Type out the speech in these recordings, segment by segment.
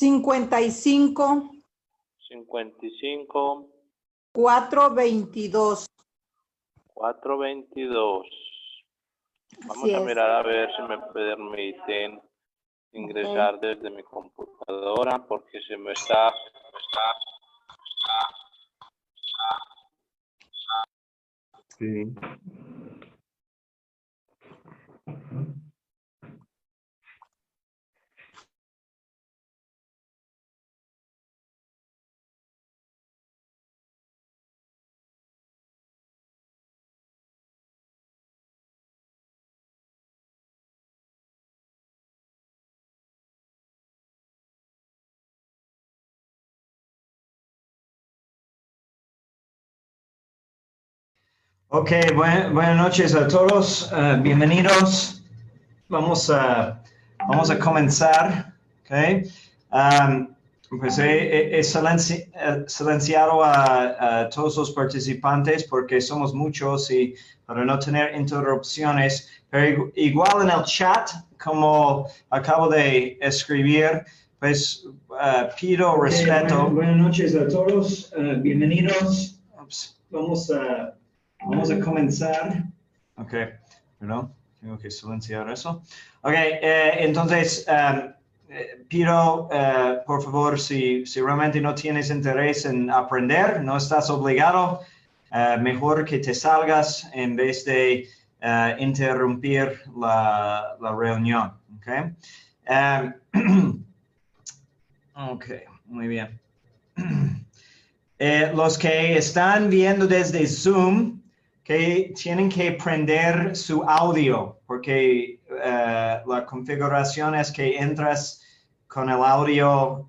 55, 55, 422. 422. Vamos Así a es. mirar a ver si me permiten ingresar desde mi computadora porque se me está. Sí. Ok, buenas noches a todos, bienvenidos. Vamos a comenzar. Okay. Pues he silenciado a todos los participantes porque somos muchos y para no tener interrupciones, pero igual en el chat, como acabo de escribir, pues pido respeto. Buenas noches a todos, bienvenidos. Vamos a comenzar. Ok, perdón, tengo que silenciar eso. Ok, entonces pido, por favor, si realmente no tienes interés en aprender, no estás obligado, mejor que te salgas en vez de interrumpir la reunión. Ok, ok, muy bien. Los que están viendo desde Zoom, que tienen que prender su audio, porque la configuración es que entras con el audio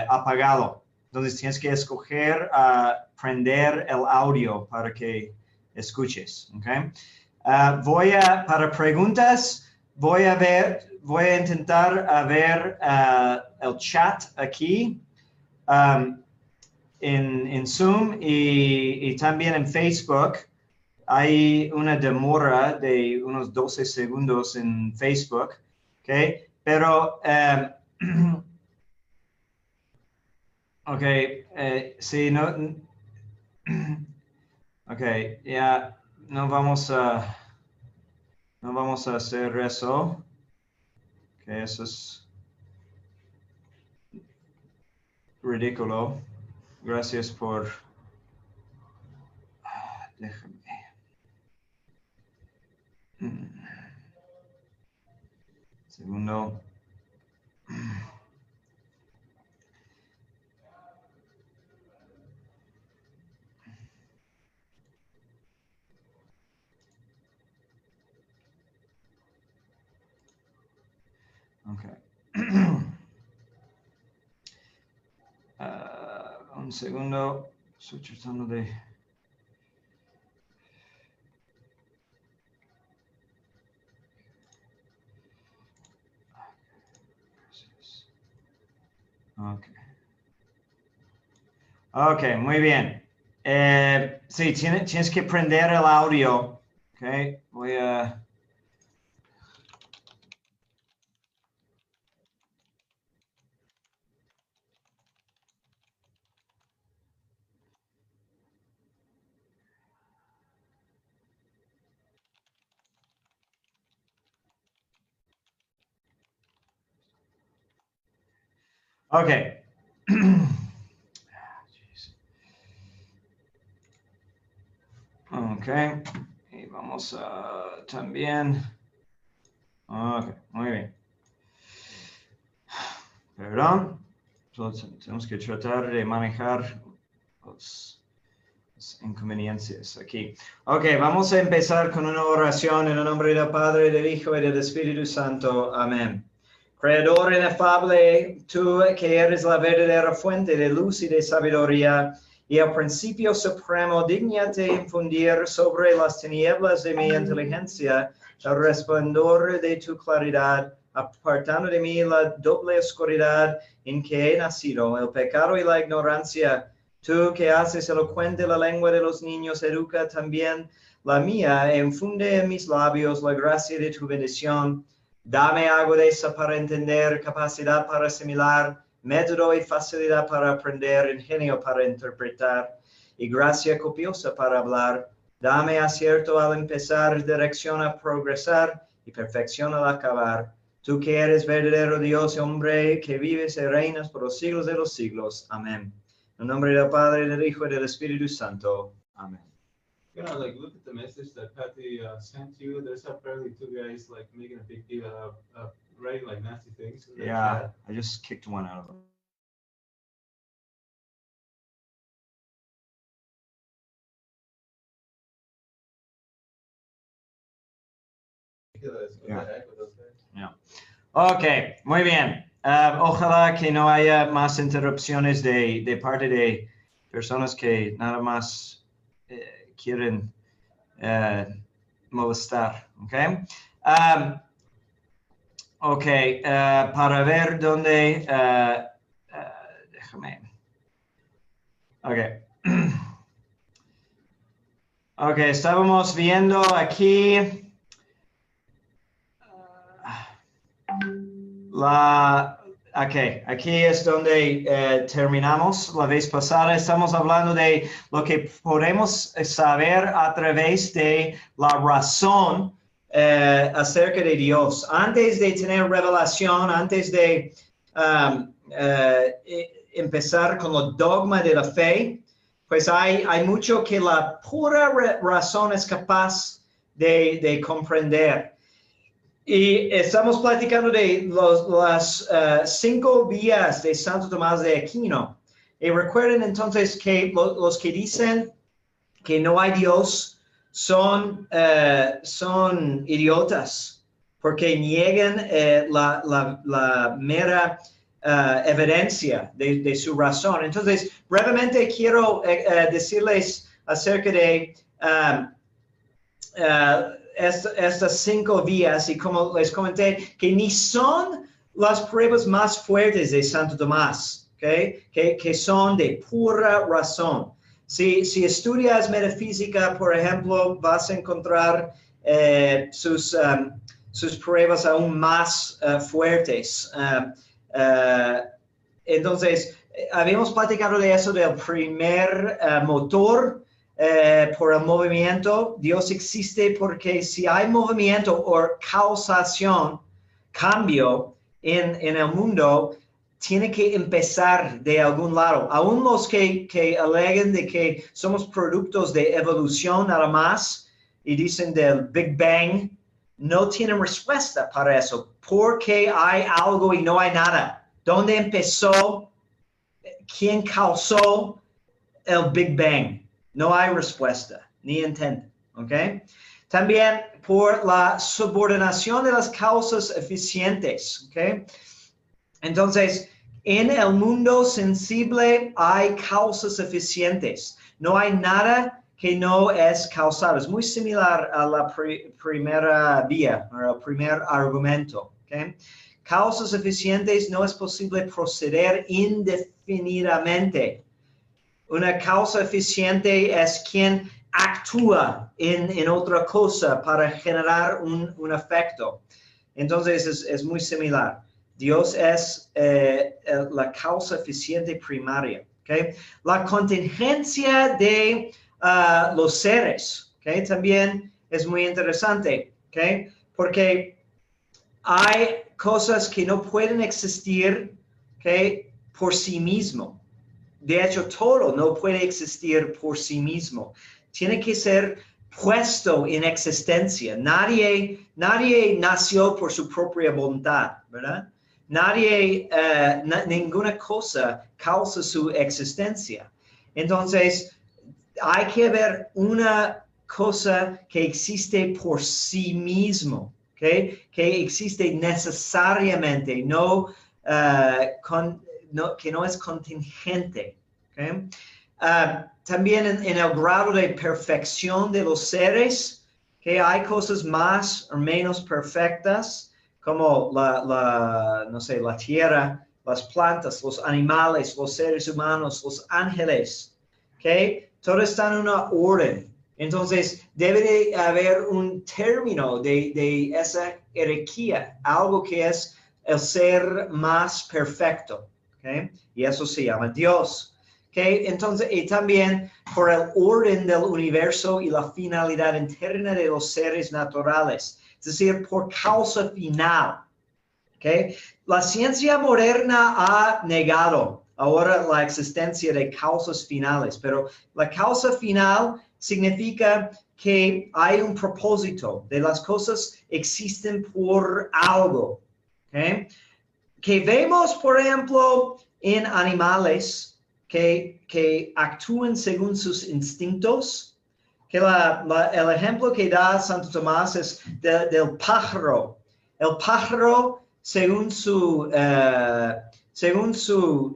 apagado. Entonces tienes que escoger prender el audio para que escuches. ¿Okay? Para preguntas, voy a intentar ver el chat aquí. En Zoom y también en Facebook. Hay una demora de unos 12 segundos en Facebook, ¿ok? Pero, ok, si no, ok, ya no vamos a hacer eso, que eso es ridículo. Gracias por, déjame. Segundo. Okay. Un segundo. Estoy tratando de... Ok, muy bien. Sí, tienes que prender el audio. Ok, voy a... Ok. Ok, y vamos a también... Ok, muy bien. Perdón. Entonces, tenemos que tratar de manejar las inconveniencias aquí. Ok, vamos a empezar con una oración en el nombre del Padre, del Hijo y del Espíritu Santo. Amén. Creador inefable, tú que eres la verdadera fuente de luz y de sabiduría, y el principio supremo, dígnate infundir sobre las tinieblas de mi inteligencia el resplandor de tu claridad, apartando de mí la doble oscuridad en que he nacido, el pecado y la ignorancia. Tú que haces elocuente la lengua de los niños, educa también la mía, e infunde en mis labios la gracia de tu bendición. Dame agudeza para entender, capacidad para asimilar, método y facilidad para aprender, ingenio para interpretar y gracia copiosa para hablar. Dame acierto al empezar, dirección a progresar y perfección al acabar. Tú que eres verdadero Dios y hombre, que vives y reinas por los siglos de los siglos. Amén. En nombre del Padre, del Hijo y del Espíritu Santo. Amén. You know, like, look at the message that Patty sent you. There's apparently two guys like making a big deal of writing like nasty things in the Yeah, chat. I just kicked one out of them. Yeah. Yeah. Ok, muy bien. Ojalá que no haya más interrupciones de parte de personas que nada más quieren molestar. Ok, okay, para ver dónde... déjame. Ok. Ok, estábamos viendo aquí... aquí es donde terminamos la vez pasada. Estamos hablando de lo que podemos saber a través de la razón acerca de Dios. Antes de tener revelación, antes de empezar con el dogma de la fe, pues hay mucho que la pura razón es capaz de comprender. Y estamos platicando de las 5 vías de Santo Tomás de Aquino. Y recuerden entonces que los que dicen que no hay Dios son idiotas, porque niegan la mera evidencia de su razón. Entonces, brevemente quiero decirles acerca de... estas 5 vías, y como les comenté, que ni son las pruebas más fuertes de Santo Tomás, ¿okay? que son de pura razón. Si estudias metafísica, por ejemplo, vas a encontrar sus pruebas aún más fuertes. Entonces, habíamos platicado de eso del primer motor, por el movimiento. Dios existe porque si hay movimiento o causación, cambio en el mundo, tiene que empezar de algún lado. Aún los que alegan de que somos productos de evolución nada más y dicen del Big Bang, no tienen respuesta para eso. Porque hay algo y no hay nada. ¿Dónde empezó? ¿Quién causó el Big Bang? No hay respuesta, ni intento, ¿ok? También por la subordinación de las causas eficientes, ¿ok? Entonces, en el mundo sensible hay causas eficientes. No hay nada que no es causado. Es muy similar a la primera vía, o el primer argumento, ¿ok? Causas eficientes, no es posible proceder indefinidamente. Una causa eficiente es quien actúa en otra cosa para generar un efecto. Entonces es muy similar. Dios es la causa eficiente primaria. ¿Okay? La contingencia de los seres, ¿okay? También es muy interesante, ¿okay? Porque hay cosas que no pueden existir, ¿okay? Por sí mismo. De hecho, todo no puede existir por sí mismo. Tiene que ser puesto en existencia. Nadie nació por su propia voluntad, ¿verdad? Ninguna cosa causa su existencia. Entonces, hay que ver una cosa que existe por sí mismo, ¿okay? Que existe necesariamente, que no es contingente. ¿Okay? También en el grado de perfección de los seres, que hay cosas más o menos perfectas, como no sé, la tierra, las plantas, los animales, los seres humanos, los ángeles. ¿Okay? Todo está en una orden. Entonces, debe de haber un término de esa jerarquía, algo que es el ser más perfecto. ¿okay? Y eso se llama Dios. ¿Okay? Entonces, y también por el orden del universo y la finalidad interna de los seres naturales, es decir, por causa final. ¿Okay? La ciencia moderna ha negado ahora la existencia de causas finales, pero la causa final significa que hay un propósito, de las cosas existen por algo. ¿Okay? Que vemos, por ejemplo, en animales que actúan según sus instintos, que el ejemplo que da Santo Tomás es del pájaro. El pájaro, según su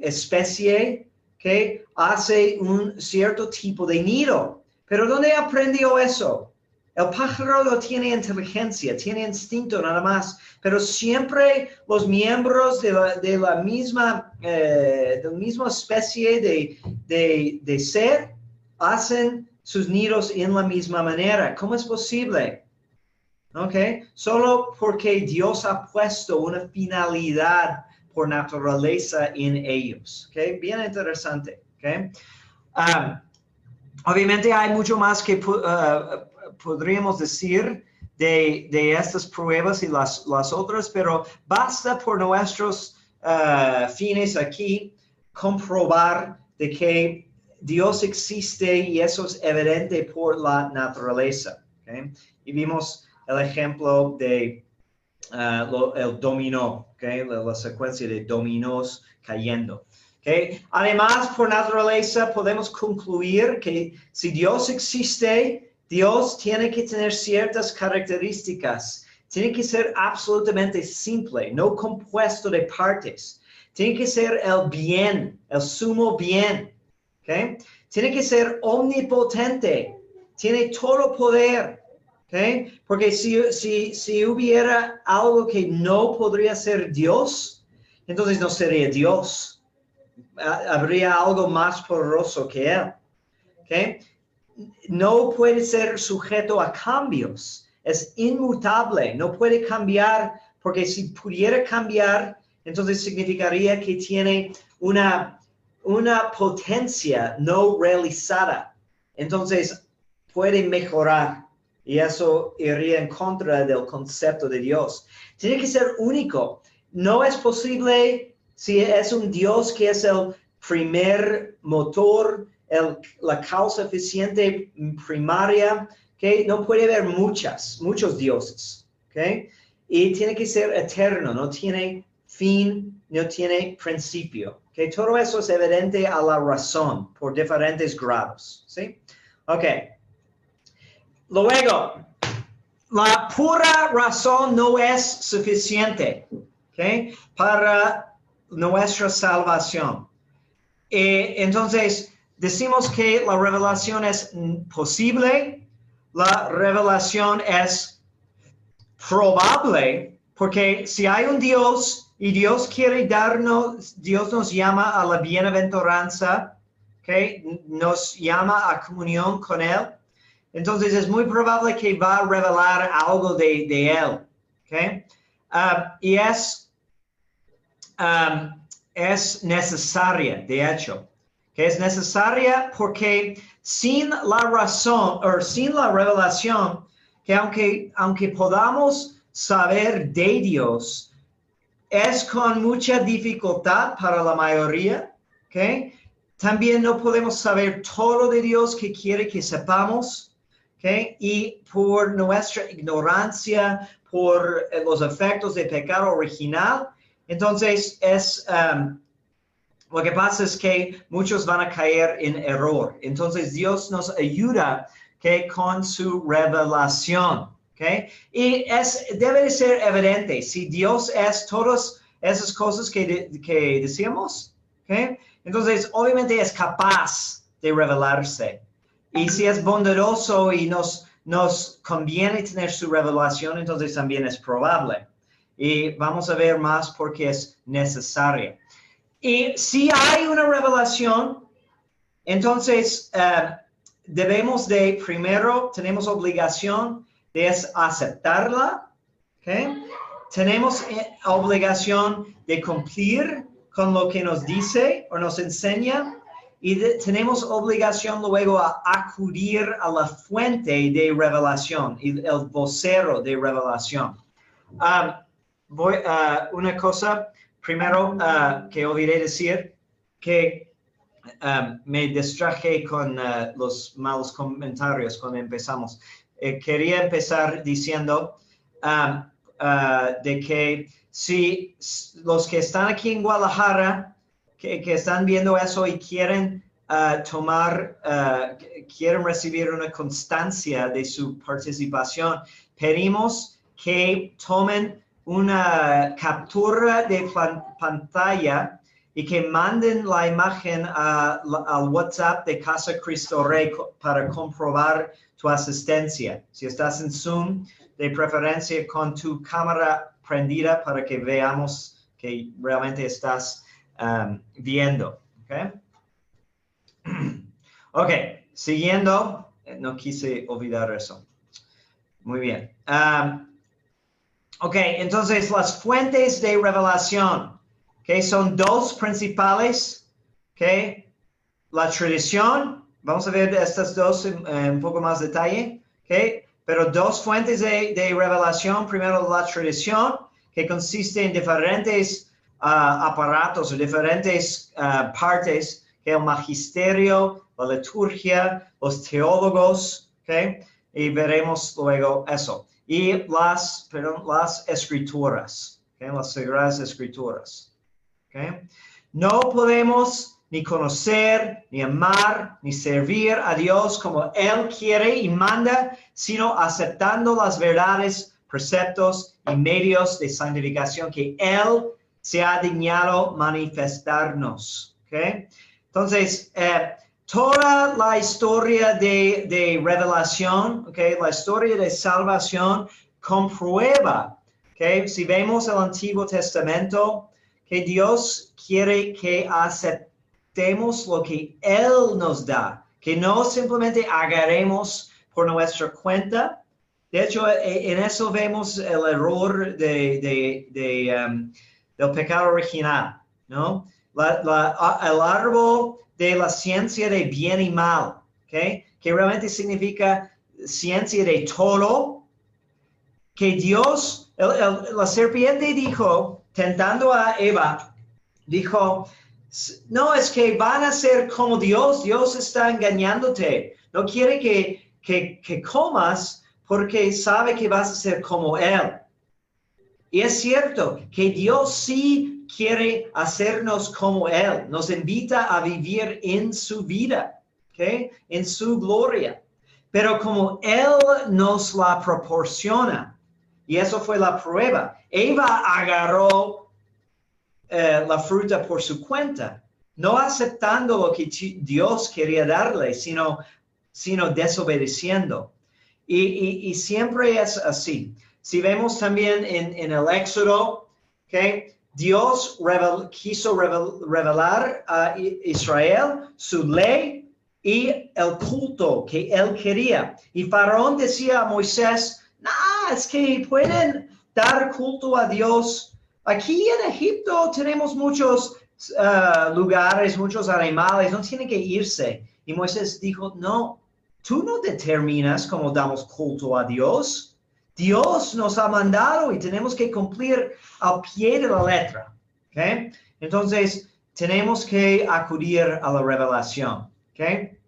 especie, que hace un cierto tipo de nido. Pero ¿dónde aprendió eso? El pájaro no tiene inteligencia, tiene instinto nada más, pero siempre los miembros de la misma especie de ser hacen sus nidos en la misma manera. ¿Cómo es posible? ¿Okay? Solo porque Dios ha puesto una finalidad por naturaleza en ellos. ¿Okay? Bien interesante. ¿Okay? Obviamente hay mucho más que podríamos decir de estas pruebas y las otras, pero basta por nuestros fines aquí comprobar de que Dios existe y eso es evidente por la naturaleza. ¿Okay? Y vimos el ejemplo de el dominó, ¿okay? La secuencia de dominós cayendo. ¿Okay? Además, por naturaleza podemos concluir que si Dios existe, Dios tiene que tener ciertas características. Tiene que ser absolutamente simple, no compuesto de partes. Tiene que ser el bien, el sumo bien. ¿Okay? Tiene que ser omnipotente. Tiene todo poder. ¿Okay? Porque si hubiera algo que no podría ser Dios, entonces no sería Dios. Habría algo más poderoso que Él. ¿Okay? No puede ser sujeto a cambios. Es inmutable. No puede cambiar, porque si pudiera cambiar, entonces significaría que tiene una potencia no realizada. Entonces puede mejorar. Y eso iría en contra del concepto de Dios. Tiene que ser único. No es posible, si es un Dios que es el primer motor, la causa eficiente primaria, ¿okay? No puede haber muchos dioses. ¿Okay? Y tiene que ser eterno, no tiene fin, no tiene principio. ¿Okay? Todo eso es evidente a la razón por diferentes grados. ¿Sí? Ok. Luego, la pura razón no es suficiente, ¿okay? Para nuestra salvación. Entonces, decimos que la revelación es posible, la revelación es probable, porque si hay un Dios y Dios quiere darnos, Dios nos llama a la bienaventuranza, ¿okay? Nos llama a comunión con Él. Entonces es muy probable que va a revelar algo de Él. ¿Okay? Y es necesaria, de hecho. Que es necesaria porque sin la razón o sin la revelación, que aunque podamos saber de Dios, es con mucha dificultad para la mayoría. ¿Okay? También no podemos saber todo de Dios que quiere que sepamos. ¿Okay? Y por nuestra ignorancia, por los efectos del pecado original, entonces lo que pasa es que muchos van a caer en error. Entonces Dios nos ayuda con su revelación. ¿Okay? Y debe de ser evidente si Dios es todas esas cosas que decíamos. ¿Okay? Entonces obviamente es capaz de revelarse. Y si es bondadoso y nos conviene tener su revelación, entonces también es probable. Y vamos a ver más porque es necesaria. Y si hay una revelación, entonces tenemos obligación de aceptarla. ¿Okay? Tenemos obligación de cumplir con lo que nos dice o nos enseña y tenemos obligación luego a acudir a la fuente de revelación, el vocero de revelación. Una cosa primero que olvidé decir, que me distraje con los malos comentarios cuando empezamos. Quería empezar diciendo de que si los que están aquí en Guadalajara, que están viendo eso y quieren quieren recibir una constancia de su participación, pedimos que tomen una captura de pantalla y que manden la imagen al WhatsApp de Casa Cristo Rey para comprobar tu asistencia. Si estás en Zoom, de preferencia con tu cámara prendida para que veamos que realmente estás viendo. ¿Okay? Ok, siguiendo, no quise olvidar eso. Muy bien. Ok, entonces las fuentes de revelación, que son dos principales, que la tradición, vamos a ver estas dos en un poco más detalle, que pero dos fuentes de revelación. Primero, la tradición, que consiste en diferentes aparatos o diferentes partes, que el magisterio, la liturgia, los teólogos, ¿okay? Y veremos luego eso. Y las escrituras, ¿okay? Las sagradas escrituras. ¿Okay? No podemos ni conocer, ni amar, ni servir a Dios como Él quiere y manda, sino aceptando las verdades, preceptos y medios de santificación que Él se ha dignado manifestarnos. ¿Okay? Entonces, toda la historia de revelación, ¿okay? La historia de salvación comprueba, ¿okay? Si vemos el Antiguo Testamento, que Dios quiere que aceptemos lo que Él nos da, que no simplemente agarremos por nuestra cuenta. De hecho, en eso vemos el error del pecado original, ¿no? El árbol de la ciencia de bien y mal, ¿okay? Que realmente significa ciencia de todo, que Dios, la serpiente dijo, tentando a Eva, dijo, no, es que van a ser como Dios, Dios está engañándote, no quiere que comas porque sabe que vas a ser como Él. Y es cierto que Dios sí quiere hacernos como Él, nos invita a vivir en su vida, ¿okay? En su gloria, pero como Él nos la proporciona, y eso fue la prueba. Eva agarró la fruta por su cuenta, no aceptando lo que Dios quería darle, sino desobedeciendo. Y siempre es así. Si vemos también en el Éxodo, ¿okay? Dios quiso revelar a Israel su ley y el culto que él quería. Y Faraón decía a Moisés, es que pueden dar culto a Dios. Aquí en Egipto tenemos muchos lugares, muchos animales, no tienen que irse. Y Moisés dijo, no, tú no determinas cómo damos culto a Dios. Dios nos ha mandado y tenemos que cumplir al pie de la letra. ¿Okay? Entonces, tenemos que acudir a la revelación. ¿Okay?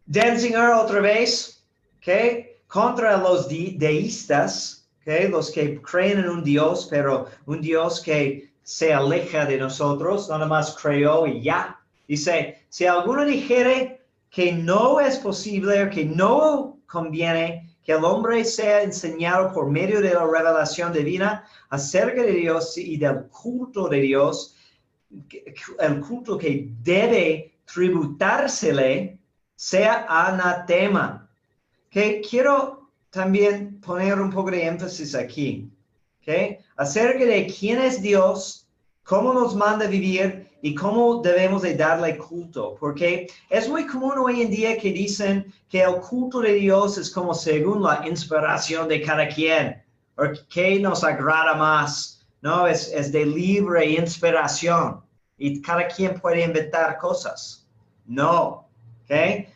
Denzinger otra vez, ¿okay? Contra los deístas, ¿okay? Los que creen en un Dios, pero un Dios que se aleja de nosotros, nada más creó y ya. Dice, si alguno dijere que no es posible, que no conviene, que el hombre sea enseñado por medio de la revelación divina acerca de Dios y del culto de Dios, el culto que debe tributársele, sea anatema. Que quiero también poner un poco de énfasis aquí, ¿okay? Acerca de quién es Dios, cómo nos manda vivir y cómo debemos de darle culto, porque es muy común hoy en día que dicen que el culto de Dios es como según la inspiración de cada quien, o que nos agrada más, No, es de libre inspiración. Y cada quien puede inventar cosas. No, ¿ok?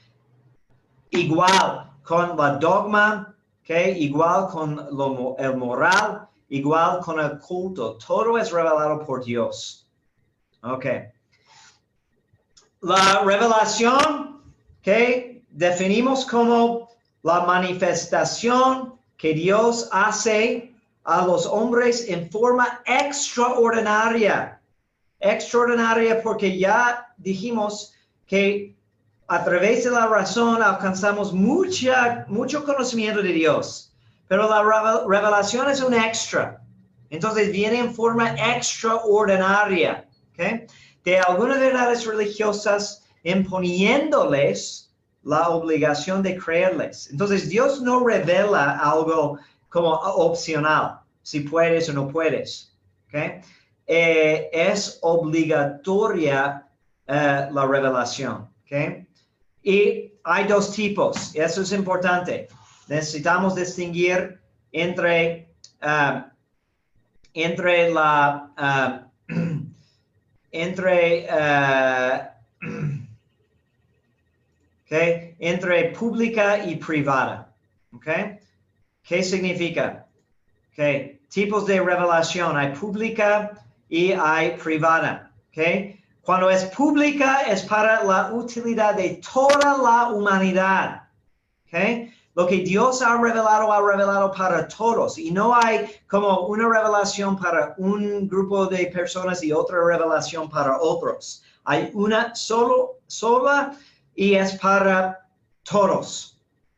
Igual con la dogma, ¿ok? Igual con el moral, igual con el culto. Todo es revelado por Dios. Ok. La revelación, ¿ok? Definimos como la manifestación que Dios hace a los hombres en forma extraordinaria. Extraordinaria porque ya dijimos que a través de la razón alcanzamos mucho conocimiento de Dios, pero la revelación es un extra. Entonces viene en forma extraordinaria, ¿okay? De algunas verdades religiosas imponiéndoles la obligación de creerles. Entonces Dios no revela algo como opcional, si puedes o no puedes, ¿okay? Es obligatoria la revelación, ¿ok? Y hay dos tipos, eso es importante. Necesitamos distinguir entre entre pública y privada, ¿ok? ¿Qué significa? Okay. Tipos de revelación, hay pública y hay privada. Okay. Cuando es pública es para la utilidad de toda la humanidad. Okay. Lo que Dios ha revelado para todos. Y no hay como una revelación para un grupo de personas y otra revelación para otros. Hay una sola y es para todos.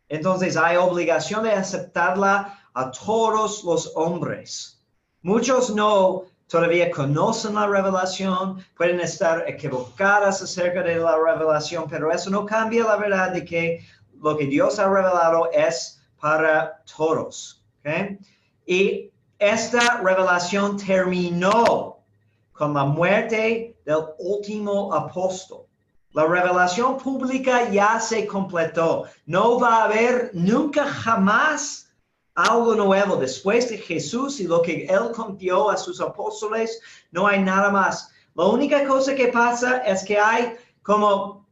Entonces hay obligación de aceptarla a todos los hombres. Muchos no todavía conocen la revelación, pueden estar equivocadas acerca de la revelación, pero eso no cambia la verdad de que lo que Dios ha revelado es para todos. ¿Okay? Y esta revelación terminó con la muerte del último apóstol. La revelación pública ya se completó. No va a haber nunca jamás algo nuevo después de Jesús y lo que Él confió a sus apóstoles. No hay nada más. La única cosa que pasa es que hay como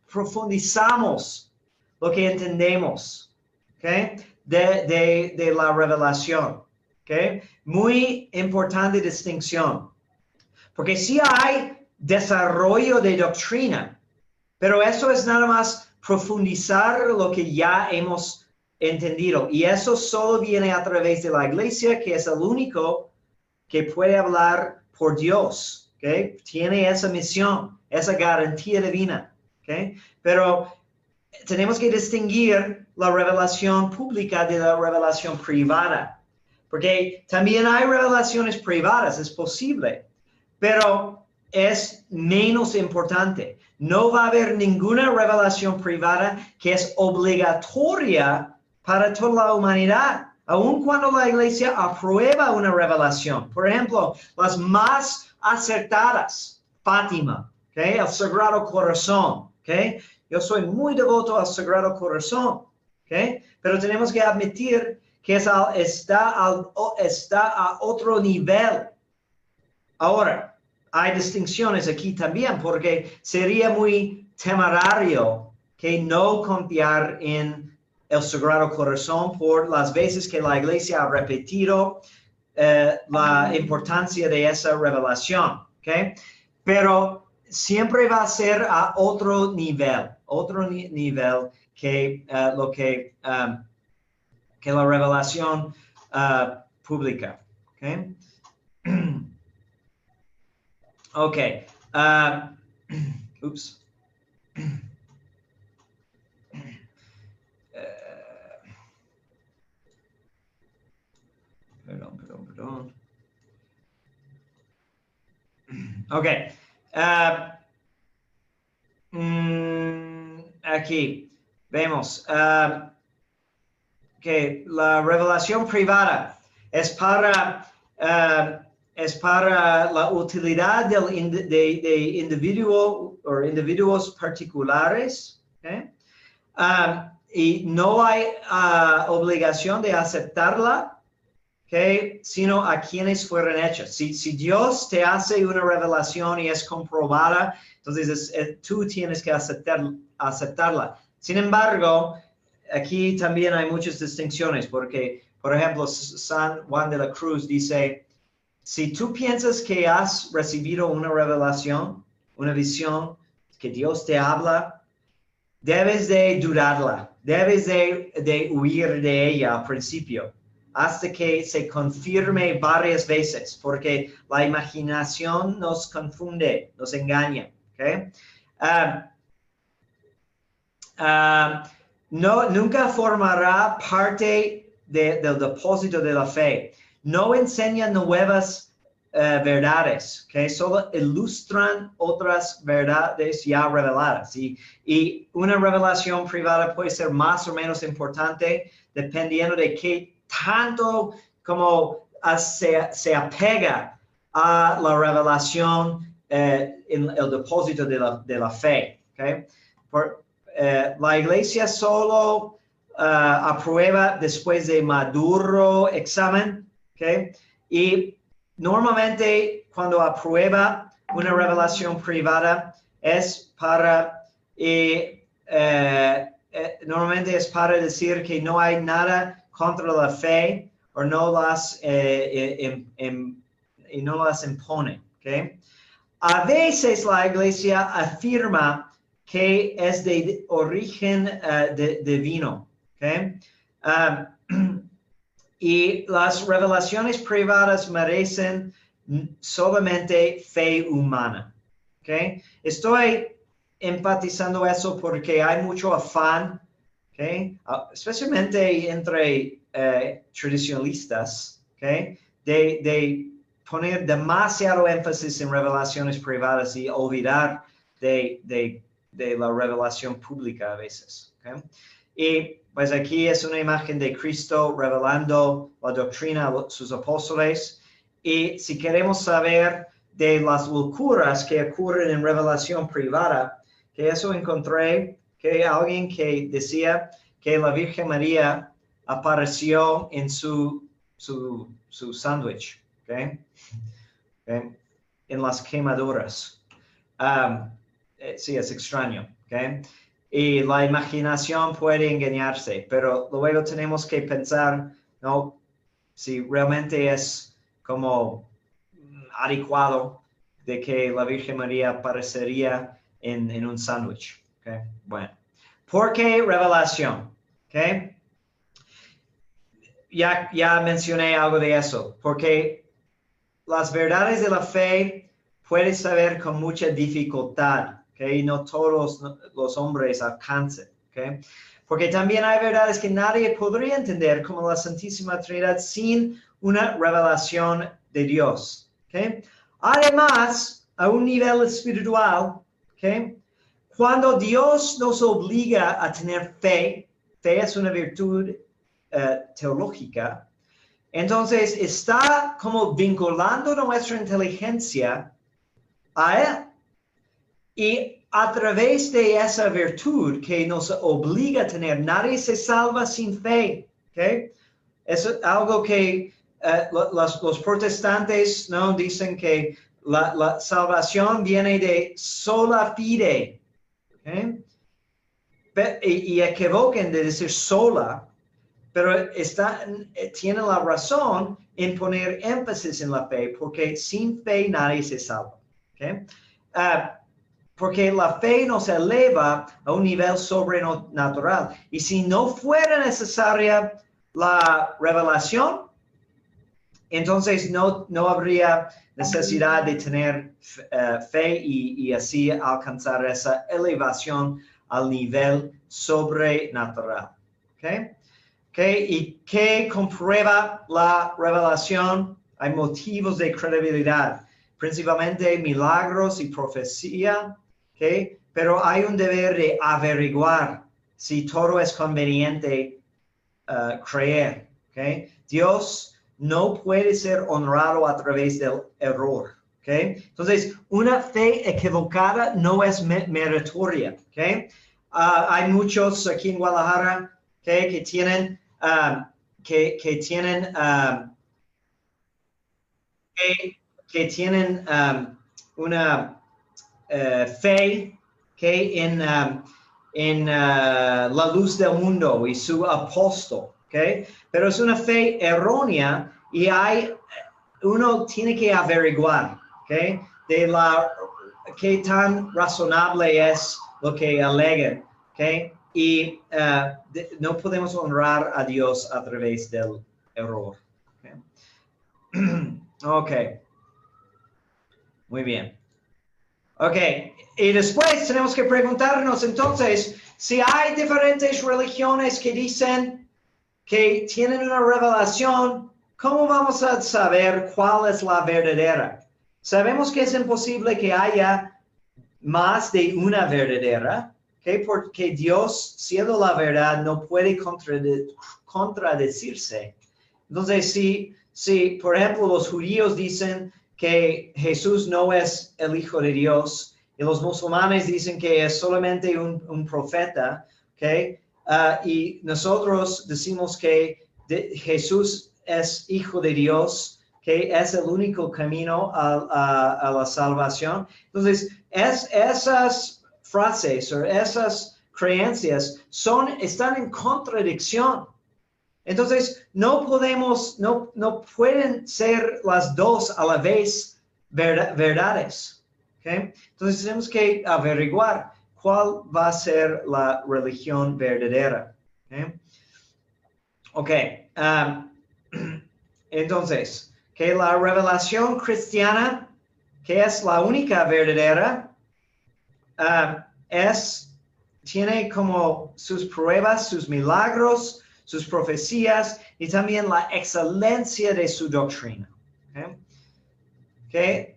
profundizamos lo que entendemos, ¿okay? de la revelación. ¿Okay? Muy importante distinción. Porque sí hay desarrollo de doctrina, pero eso es nada más profundizar lo que ya hemos entendido, y eso solo viene a través de la iglesia, que es el único que puede hablar por Dios, ¿okay? Tiene esa misión, esa garantía divina, ¿okay? Pero tenemos que distinguir la revelación pública de la revelación privada, porque también hay revelaciones privadas, es posible, pero es menos importante. No va a haber ninguna revelación privada que es obligatoria para toda la humanidad, aun cuando la iglesia aprueba una revelación. Por ejemplo, las más acertadas, Fátima, ¿okay? El Sagrado Corazón, ¿okay? Yo soy muy devoto al Sagrado Corazón, ¿okay? Pero tenemos que admitir que está a otro nivel. Ahora, hay distinciones aquí también, porque sería muy temerario que no confiar en el Sagrado Corazón por las veces que la iglesia ha repetido la importancia de esa revelación, ¿okay? Pero siempre va a ser a otro nivel que lo que la revelación pública, ¿okay? Okay. Oops. Perdón. Okay. Aquí vemos que la revelación privada es para la utilidad de individuo o individuos particulares, ¿okay? Y no hay obligación de aceptarla, ¿okay? Sino a quienes fueron hechas. Si Dios te hace una revelación y es comprobada, entonces tú tienes que aceptarla. Sin embargo, aquí también hay muchas distinciones, porque, por ejemplo, San Juan de la Cruz dice, si tú piensas que has recibido una revelación, una visión, que Dios te habla, debes de dudarla, debes de huir de ella al principio, hasta que se confirme varias veces, porque la imaginación nos confunde, nos engaña. ¿Okay? Nunca formará parte del depósito de la fe. No enseñan nuevas verdades, que solo ilustran otras verdades ya reveladas. Y una revelación privada puede ser más o menos importante dependiendo de qué tanto como se apega a la revelación en el depósito de la fe. ¿Okay? La iglesia solo aprueba después de maduro examen, ¿okay? Y normalmente cuando aprueba una revelación privada es para, normalmente es para decir que no hay nada contra la fe o no las, y no las impone. ¿Okay? A veces la iglesia afirma que es de origen divino. ¿Okay? Y las revelaciones privadas merecen solamente fe humana. ¿Okay? Estoy enfatizando eso porque hay mucho afán, ¿okay? Especialmente entre tradicionalistas, ¿okay? de poner demasiado énfasis en revelaciones privadas y olvidar de la revelación pública a veces. ¿Okay? Y pues aquí es una imagen de Cristo revelando la doctrina a sus apóstoles. Y si queremos saber de las locuras que ocurren en revelación privada, que eso encontré que alguien que decía que la Virgen María apareció en su sándwich, ¿okay? ¿Okay? En las quemaduras. Sí, es extraño. ¿Okay? Y la imaginación puede engañarse, pero luego tenemos que pensar, ¿no? Si realmente es como adecuado de que la Virgen María aparecería en un sándwich. ¿Okay? Bueno, ¿por qué revelación? ¿Okay? Ya mencioné algo de eso, porque las verdades de la fe puedes saber con mucha dificultad, ¿okay? No todos los hombres alcanzan, ¿okay? Porque también hay verdades que nadie podría entender, como la Santísima Trinidad, sin una revelación de Dios, ¿okay? Además, a un nivel espiritual, ¿okay? Cuando Dios nos obliga a tener fe, fe es una virtud teológica, entonces está como vinculando nuestra inteligencia a Él. Y a través de esa virtud que nos obliga a tener, nadie se salva sin fe. ¿Okay? Es algo que los protestantes, ¿no? Dicen que la salvación viene de sola fide. ¿Okay? Y equivocan de decir sola, pero tiene la razón en poner énfasis en la fe, porque sin fe nadie se salva. ¿Okay? Porque la fe nos eleva a un nivel sobrenatural. Y si no fuera necesaria la revelación, entonces no habría necesidad de tener fe y así alcanzar esa elevación al nivel sobrenatural. ¿Okay? ¿Okay? ¿Y qué comprueba la revelación? Hay motivos de credibilidad, principalmente milagros y profecía, ¿okay? Pero hay un deber de averiguar si todo es conveniente creer. ¿Okay? Dios no puede ser honrado a través del error. ¿Okay? Entonces, una fe equivocada no es meritoria. ¿Okay? Hay muchos aquí en Guadalajara, ¿okay? que tienen que tienen una fe que en la luz del mundo y su apóstol, ¿okay? Pero es una fe errónea y uno tiene que averiguar, ¿okay? De qué tan razonable es lo que alegan, ¿okay? Y no podemos honrar a Dios a través del error. Ok. Muy bien. Ok. Y después tenemos que preguntarnos entonces si hay diferentes religiones que dicen que tienen una revelación, ¿cómo vamos a saber cuál es la verdadera? Sabemos que es imposible que haya más de una verdadera, ¿okay? Porque Dios, siendo la verdad, no puede contradecirse. Entonces, si, por ejemplo, los judíos dicen que Jesús no es el Hijo de Dios y los musulmanes dicen que es solamente un profeta, ¿okay? Y nosotros decimos que Jesús es Hijo de Dios, que es el único camino a la salvación. Entonces, esas frases o esas creencias están en contradicción. Entonces, no pueden ser las dos a la vez verdades. ¿Okay? Entonces, tenemos que averiguar cuál va a ser la religión verdadera. ¿Okay? Entonces, que la revelación cristiana, que es la única verdadera, tiene como sus pruebas, sus milagros, sus profecías y también la excelencia de su doctrina. ¿Okay?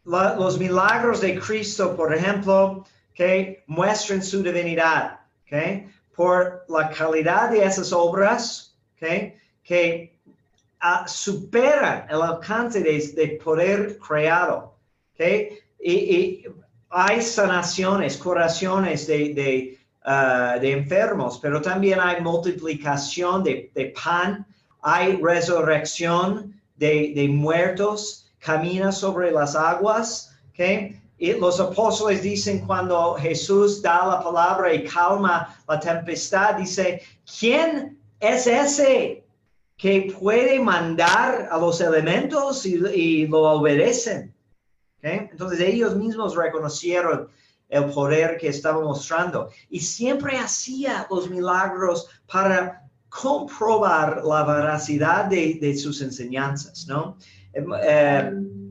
Los milagros de Cristo, por ejemplo, que muestran su divinidad, ¿okay? Por la calidad de esas obras, ¿okay? Que superan el alcance de poder creado, ¿okay? Y hay sanaciones, curaciones de enfermos, pero también hay multiplicación de pan, hay resurrección de muertos, camina sobre las aguas, ¿okay? Y los apóstoles dicen cuando Jesús da la palabra y calma la tempestad, dice, ¿quién es ese que puede mandar a los elementos y lo obedecen? ¿Okay? Entonces ellos mismos reconocieron el poder que estaba mostrando y siempre hacía los milagros para comprobar la veracidad de sus enseñanzas, ¿no?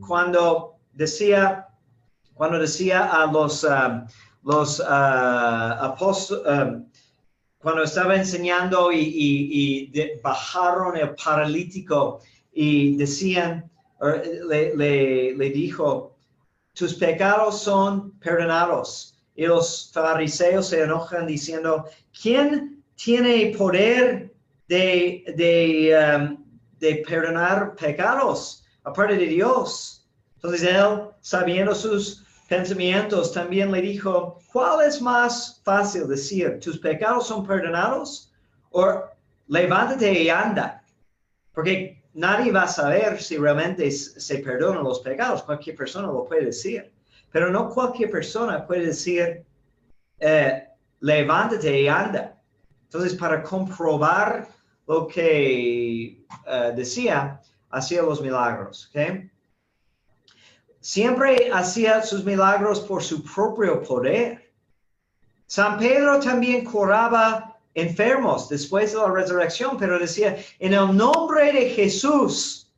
Cuando decía a los apóstoles, cuando estaba enseñando y bajaron el paralítico y decían, le dijo, tus pecados son perdonados. Y los fariseos se enojan diciendo, ¿quién tiene poder de perdonar pecados aparte de Dios? Entonces él, sabiendo sus pensamientos, también le dijo, ¿cuál es más fácil decir? ¿Tus pecados son perdonados? ¿O levántate y anda? Porque nadie va a saber si realmente se perdonan los pecados. Cualquier persona lo puede decir. Pero no cualquier persona puede decir, levántate y anda. Entonces, para comprobar lo que decía, hacía los milagros. ¿Okay? Siempre hacía sus milagros por su propio poder. San Pedro también curaba enfermos después de la resurrección, pero decía, en el nombre de Jesús.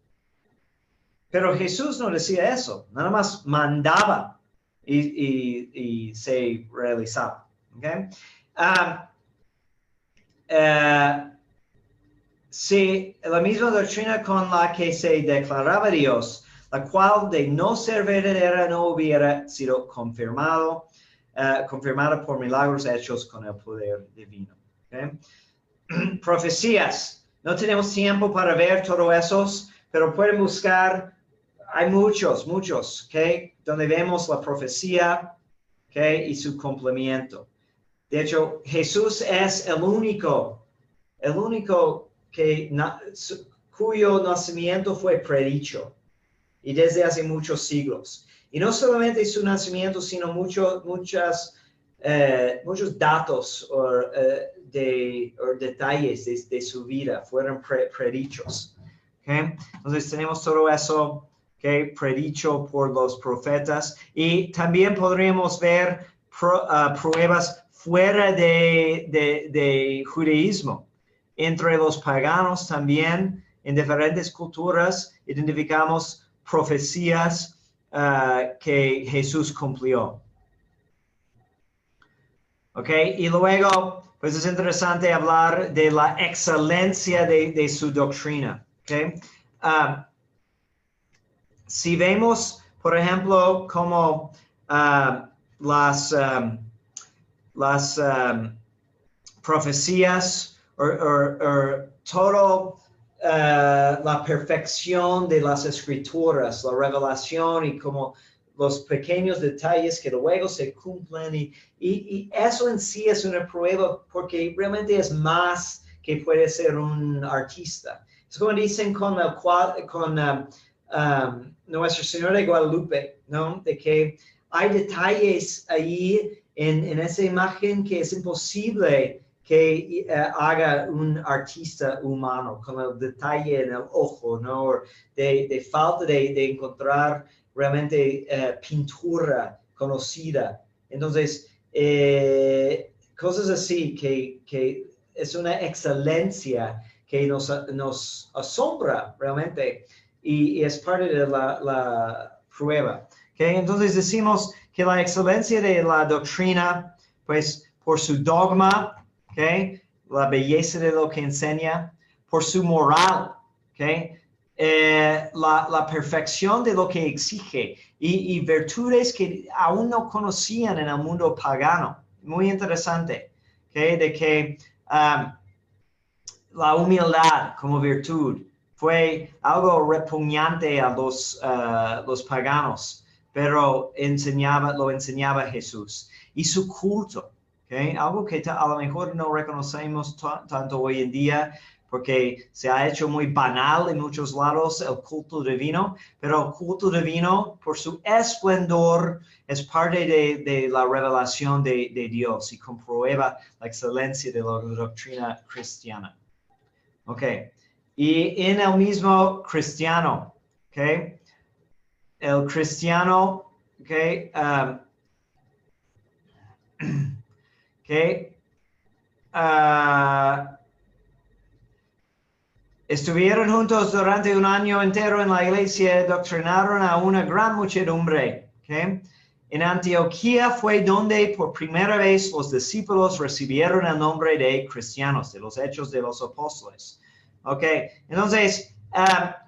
Pero Jesús no decía eso, nada más mandaba y se realizaba. ¿Okay? Sí, la misma doctrina con la que se declaraba Dios, la cual de no ser verdadera no hubiera sido confirmada por milagros hechos con el poder divino. ¿Okay? Profecías. No tenemos tiempo para ver todos esos, pero pueden buscar. Hay muchos, ¿okay? Donde vemos la profecía, ¿okay? Y su complemento. De hecho, Jesús es el único que cuyo nacimiento fue predicho, y desde hace muchos siglos. Y no solamente su nacimiento, sino muchos datos o detalles de su vida fueron predichos. ¿Okay? Entonces tenemos todo eso predicho por los profetas, y también podríamos ver pruebas fuera de judaísmo. Entre los paganos también, en diferentes culturas, identificamos profecías que Jesús cumplió. ¿Ok? Y luego, pues es interesante hablar de la excelencia de su doctrina. ¿Ok? Si vemos, por ejemplo, como las profecías o todo la perfección de las escrituras, la revelación y como los pequeños detalles que luego se cumplen, y eso en sí es una prueba porque realmente es más que puede ser un artista. Es como dicen con Nuestro Señor de Guadalupe, ¿no? De que hay detalles ahí en esa imagen que es imposible que haga un artista humano, como el detalle en el ojo, ¿no? De falta de encontrar realmente pintura conocida. Entonces, cosas así que es una excelencia que nos asombra realmente, y es parte de la prueba. ¿Okay? Entonces decimos que la excelencia de la doctrina, pues por su dogma, ¿okay? La belleza de lo que enseña, por su moral, ¿okay? La perfección de lo que exige, y virtudes que aún no conocían en el mundo pagano. Muy interesante, ¿okay? De que la humildad como virtud fue algo repugnante a los paganos, pero lo enseñaba Jesús. Y su culto, ¿okay? Algo que a lo mejor no reconocemos tanto hoy en día, porque se ha hecho muy banal en muchos lados el culto divino, pero el culto divino, por su esplendor, es parte de la revelación de Dios y comprueba la excelencia de la doctrina cristiana. Ok, y en el mismo cristiano, ok, el cristiano, ok, estuvieron juntos durante un año entero en la iglesia, doctrinaron a una gran muchedumbre. ¿Okay? En Antioquía fue donde por primera vez los discípulos recibieron el nombre de cristianos, de los Hechos de los Apóstoles. Ok, entonces,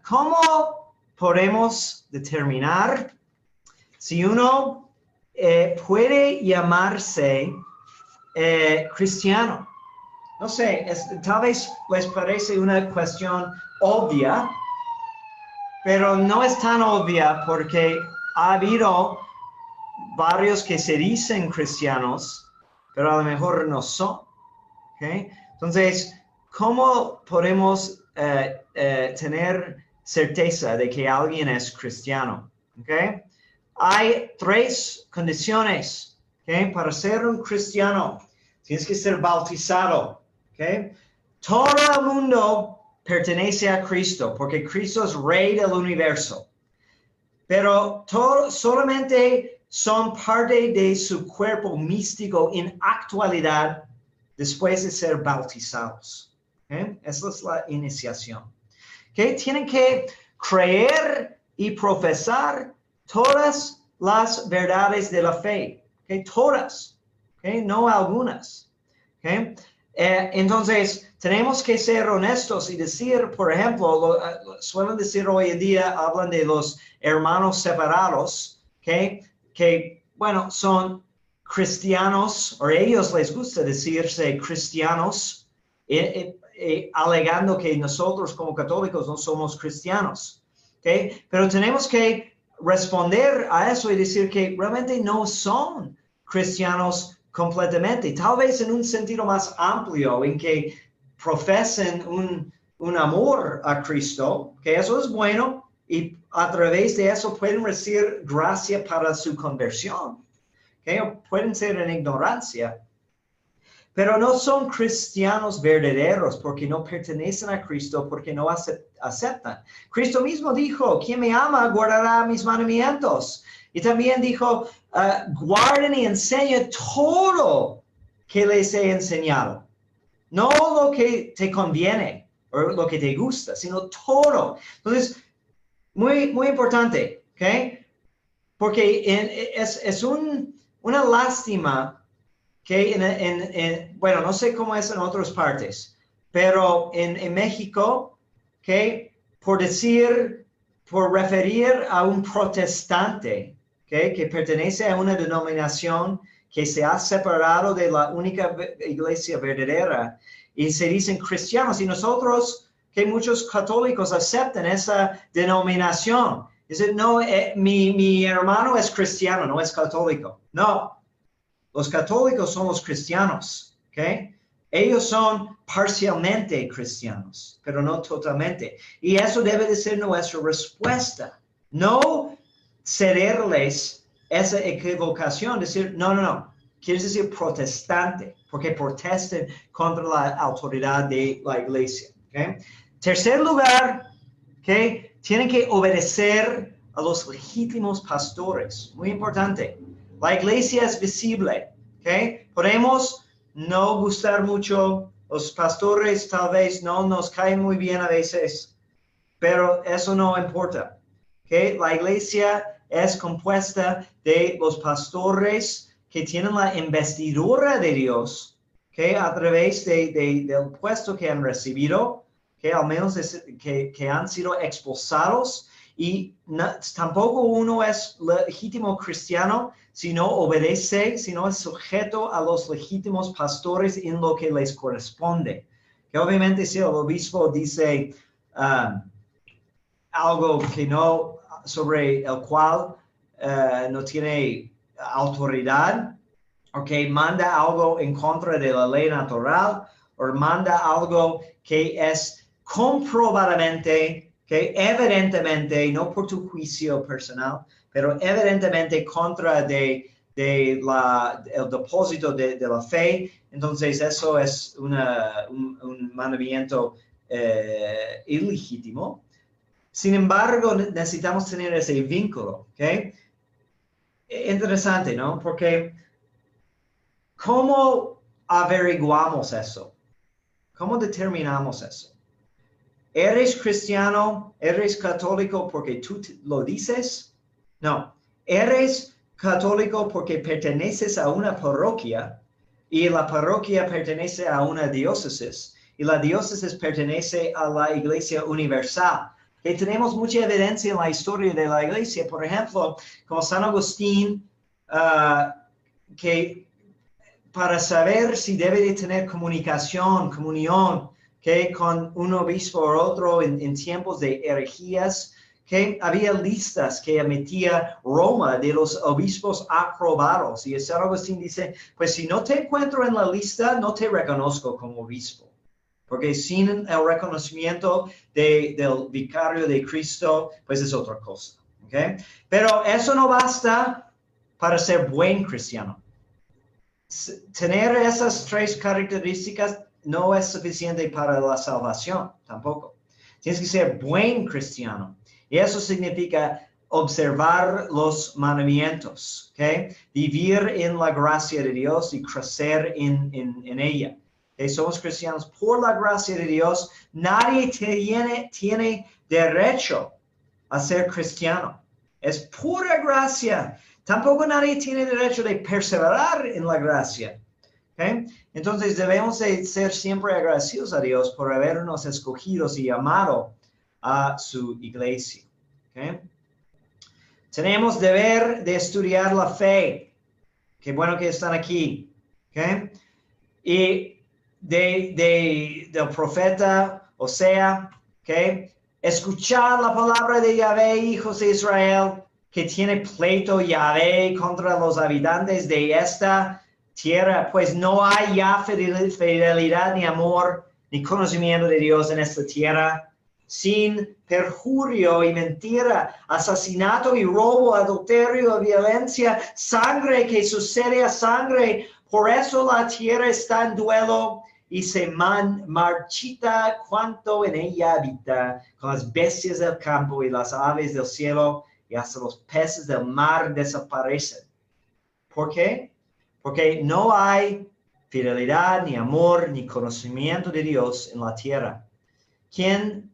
¿cómo podemos determinar si uno puede llamarse cristiano? No sé, tal vez les parece una cuestión obvia, pero no es tan obvia porque ha habido varios que se dicen cristianos, pero a lo mejor no son. ¿Okay? Entonces, ¿cómo podemos tener certeza de que alguien es cristiano? ¿Okay? Hay 3 condiciones, ¿okay? Para ser un cristiano. Tienes que ser bautizado. ¿Okay? Todo el mundo pertenece a Cristo porque Cristo es Rey del universo. Pero solamente son parte de su cuerpo místico en actualidad después de ser bautizados. ¿Okay? Esa es la iniciación. ¿Okay? Tienen que creer y profesar todas las verdades de la fe. ¿Okay? Todas. ¿Okay? No algunas. ¿Okay? Entonces, tenemos que ser honestos y decir, por ejemplo, suelen decir hoy en día, hablan de los hermanos separados, ¿okay? Que, bueno, son cristianos, o a ellos les gusta decirse cristianos, alegando que nosotros como católicos no somos cristianos, ¿okay? Pero tenemos que responder a eso y decir que realmente no son cristianos completamente, tal vez en un sentido más amplio, en que profesen un amor a Cristo, que eso es bueno, y a través de eso pueden recibir gracia para su conversión, ¿okay? O pueden ser en ignorancia, pero no son cristianos verdaderos porque no pertenecen a Cristo, porque no aceptan. Cristo mismo dijo, quien me ama guardará mis mandamientos. Y también dijo, guarden y enseñen todo que les he enseñado. No lo que te conviene o lo que te gusta, sino todo. Entonces, muy importante, ¿ok? Porque es una lástima que bueno, no sé cómo es en otras partes, pero en México, ¿ok? Por referir a un protestante, ¿ok? Que pertenece a una denominación que se ha separado de la única iglesia verdadera, y se dicen cristianos, y nosotros, que muchos católicos aceptan esa denominación. Dicen, no, mi hermano es cristiano, no es católico. No, los católicos son los cristianos, ¿ok? Ellos son parcialmente cristianos, pero no totalmente. Y eso debe de ser nuestra respuesta. No cederles esa equivocación, decir, no, quieres decir protestante, porque protestan contra la autoridad de la iglesia. ¿Okay? Tercer lugar, ¿okay? Tienen que obedecer a los legítimos pastores. Muy importante. La iglesia es visible. ¿Okay? Podemos no gustar mucho. Los pastores tal vez no nos caen muy bien a veces, pero eso no importa. ¿Okay? La iglesia es compuesta de los pastores que tienen la investidura de Dios, que a través del puesto que han recibido, que al menos que han sido expulsados, y tampoco uno es legítimo cristiano si no obedece, si no es sujeto a los legítimos pastores en lo que les corresponde. Que obviamente si el obispo dice algo que no, sobre el cual no tiene autoridad, okay, manda algo en contra de la ley natural, o manda algo que es comprobadamente, que evidentemente, no por tu juicio personal, pero evidentemente contra el depósito de la fe, entonces eso es un mandamiento ilegítimo. Sin embargo, necesitamos tener ese vínculo, ¿ok? Interesante, ¿no? Porque ¿cómo averiguamos eso? ¿Cómo determinamos eso? ¿Eres cristiano? ¿Eres católico porque tú lo dices? No. ¿Eres católico porque perteneces a una parroquia y la parroquia pertenece a una diócesis y la diócesis pertenece a la Iglesia Universal? Que tenemos mucha evidencia en la historia de la iglesia, por ejemplo, como San Agustín, que para saber si debe de tener comunión, que con un obispo o otro en tiempos de herejías, que había listas que emitía Roma de los obispos aprobados. Y San Agustín dice, pues si no te encuentro en la lista, no te reconozco como obispo. Porque sin el reconocimiento del vicario de Cristo, pues es otra cosa. ¿Okay? Pero eso no basta para ser buen cristiano. Tener esas tres características no es suficiente para la salvación, tampoco. Tienes que ser buen cristiano. Y eso significa observar los mandamientos. ¿Okay? Vivir en la gracia de Dios y crecer en ella. Somos cristianos por la gracia de Dios. Nadie tiene derecho a ser cristiano. Es pura gracia. Tampoco nadie tiene derecho de perseverar en la gracia. ¿Okay? Entonces debemos de ser siempre agradecidos a Dios por habernos escogido y amado a su iglesia. ¿Okay? Tenemos deber de estudiar la fe. Qué bueno que están aquí. ¿Okay? Y del profeta Osea, ¿okay? Escuchar la palabra de Yahvé, hijos de Israel, que tiene pleito Yahvé contra los habitantes de esta tierra, pues no hay ya fidelidad ni amor ni conocimiento de Dios en esta tierra, sin perjurio y mentira, asesinato y robo, adulterio, violencia, sangre que sucede a sangre. Por eso la tierra está en duelo y se marchita cuanto en ella habita, con las bestias del campo y las aves del cielo, y hasta los peces del mar desaparecen. ¿Por qué? Porque no hay fidelidad, ni amor, ni conocimiento de Dios en la tierra. ¿Quién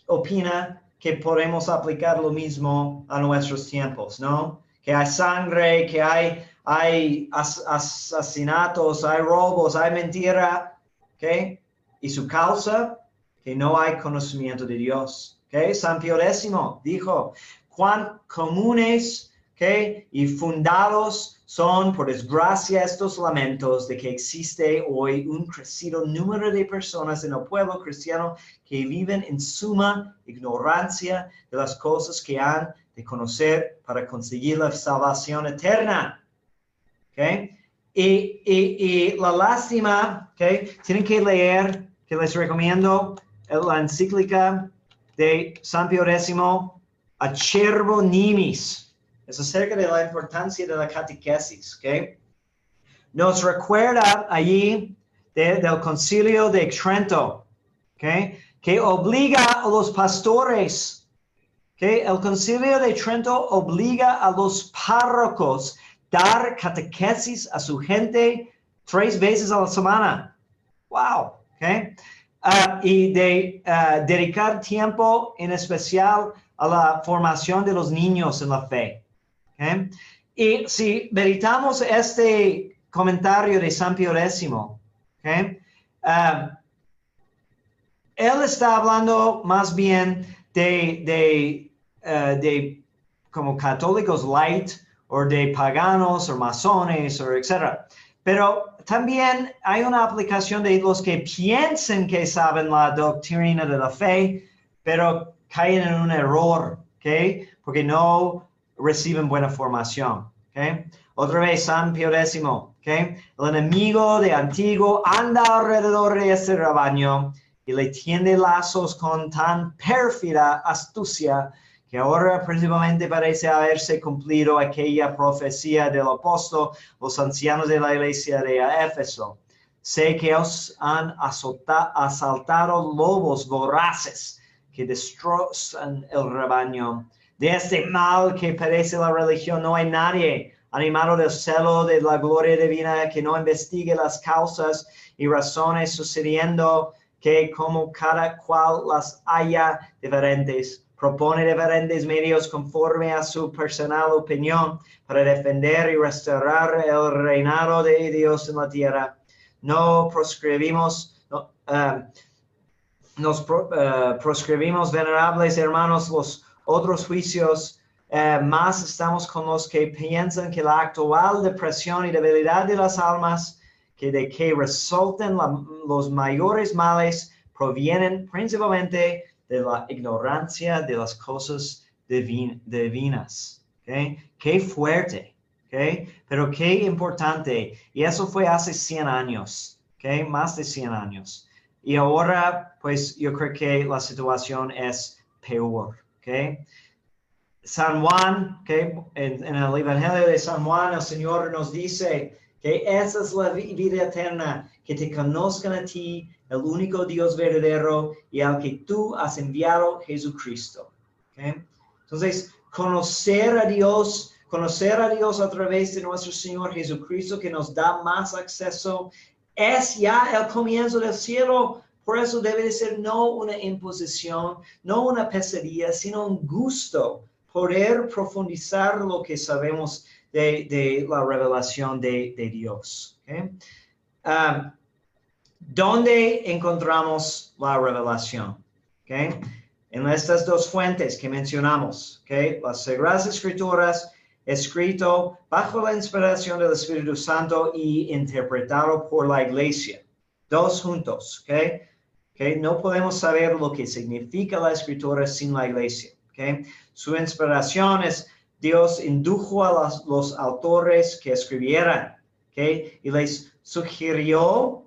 opina que podemos aplicar lo mismo a nuestros tiempos, no? Que hay sangre, que hay asesinatos, hay robos, hay mentira, ¿ok? Y su causa, que no hay conocimiento de Dios, ¿ok? San Pío X dijo, cuán comunes, ¿ok? Y fundados son, por desgracia, estos lamentos de que existe hoy un crecido número de personas en el pueblo cristiano que viven en suma ignorancia de las cosas que han de conocer para conseguir la salvación eterna. ¿Okay? Y la lástima, ¿okay? Tienen que leer, que les recomiendo, la encíclica de San Pío X, Acervo Nimis. Es acerca de la importancia de la catequesis, ¿ok? Nos recuerda allí del concilio de Trento, ¿ok? Que obliga a los pastores, ¿ok? El concilio de Trento obliga a los párrocos dar catequesis a su gente 3 veces a la semana. Wow, ¿ok? Y de dedicar tiempo en especial a la formación de los niños en la fe. Okay. Y si meditamos este comentario de San Pío X, okay, él está hablando más bien de como católicos light, o de paganos, o masones, o etc. Pero también hay una aplicación de los que piensan que saben la doctrina de la fe, pero caen en un error, ¿okay? Porque no reciben buena formación. ¿Okay? Otra vez, San Pío X. ¿Okay? El enemigo de antiguo anda alrededor de este rebaño y le tiende lazos con tan pérfida astucia que ahora principalmente parece haberse cumplido aquella profecía del apóstol, los ancianos de la iglesia de Éfeso. Sé que os han asaltado lobos voraces que destrozan el rebaño. De este mal que padece la religión no hay nadie animado del celo de la gloria divina que no investigue las causas y razones sucediendo que como cada cual las haya diferentes, propone diferentes medios conforme a su personal opinión para defender y restaurar el reinado de Dios en la tierra. No proscribimos, proscribimos, venerables hermanos, los otros juicios, más estamos con los que piensan que la actual depresión y debilidad de las almas, que de que resulten los mayores males, provienen principalmente de la ignorancia de las cosas divinas. ¿Okay? Qué fuerte, ¿okay? Pero qué importante. Y eso fue hace 100 años, ¿okay? Más de 100 años. Y ahora, pues yo creo que la situación es peor. ¿Okay? San Juan, ¿okay? En el Evangelio de San Juan, el Señor nos dice que esa es la vida eterna, que te conozcan a ti, el único Dios verdadero, y al que tú has enviado, Jesucristo. ¿Okay? Entonces, conocer a Dios a través de nuestro Señor Jesucristo, que nos da más acceso, es ya el comienzo del cielo. Por eso debe de ser no una imposición, no una pesadilla, sino un gusto poder profundizar lo que sabemos de la revelación de Dios. ¿Okay? ¿Dónde encontramos la revelación? ¿Okay? En estas 2 fuentes que mencionamos. ¿Okay? Las Sagradas Escrituras, escrito bajo la inspiración del Espíritu Santo y interpretado por la Iglesia. 2 juntos. ¿Okay? Okay, no podemos saber lo que significa la Escritura sin la Iglesia. Okay? Su inspiración es Dios indujo a los autores que escribieran, okay? Y les sugirió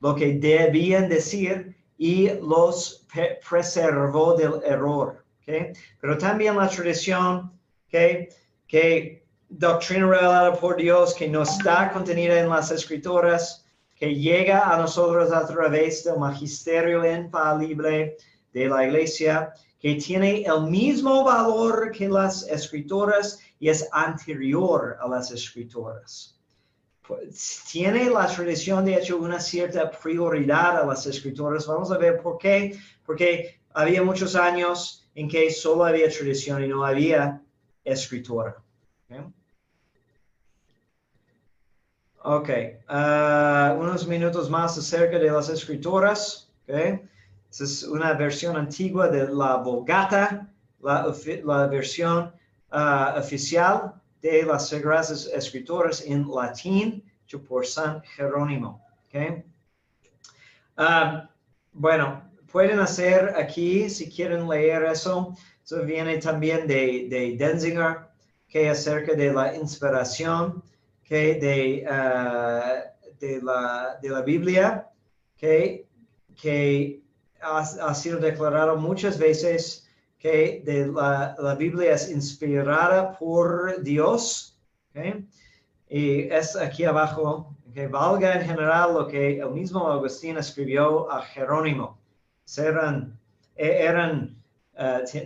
lo que debían decir y los preservó del error. ¿Okay? Pero también la tradición, ¿okay? Que doctrina revelada por Dios, que no está contenida en las escrituras, que llega a nosotros a través del magisterio infalible de la iglesia, que tiene el mismo valor que las escrituras y es anterior a las escrituras. Tiene la tradición, de hecho, una cierta prioridad a las escrituras. Vamos a ver por qué. Porque había muchos años en que solo había tradición y no había escritura. Okay. Unos minutos más acerca de las escrituras. Okay. Esta es una versión antigua de la Vulgata, la versión oficial de las Sagradas Escrituras en latín, hecho por San Jerónimo. Okay. Bueno, pueden hacer aquí, si quieren leer eso. Eso viene también de Denzinger, que acerca de la inspiración de la Biblia, que ha sido declarado muchas veces que la Biblia es inspirada por Dios. ¿Okay? Y es aquí abajo, que valga en general lo que el mismo Agustín escribió a Jerónimo.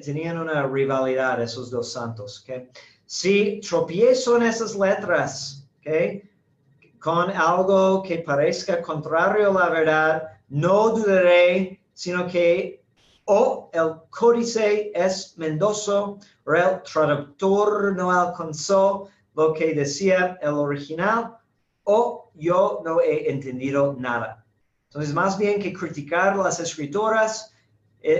Tenían una rivalidad esos dos santos. ¿Okay? Si tropiezo en esas letras, ¿okay? Con algo que parezca contrario a la verdad, no dudaré, sino que o el códice es mendoso o el traductor no alcanzó lo que decía el original, o yo no he entendido nada. Entonces, más bien que criticar las escrituras,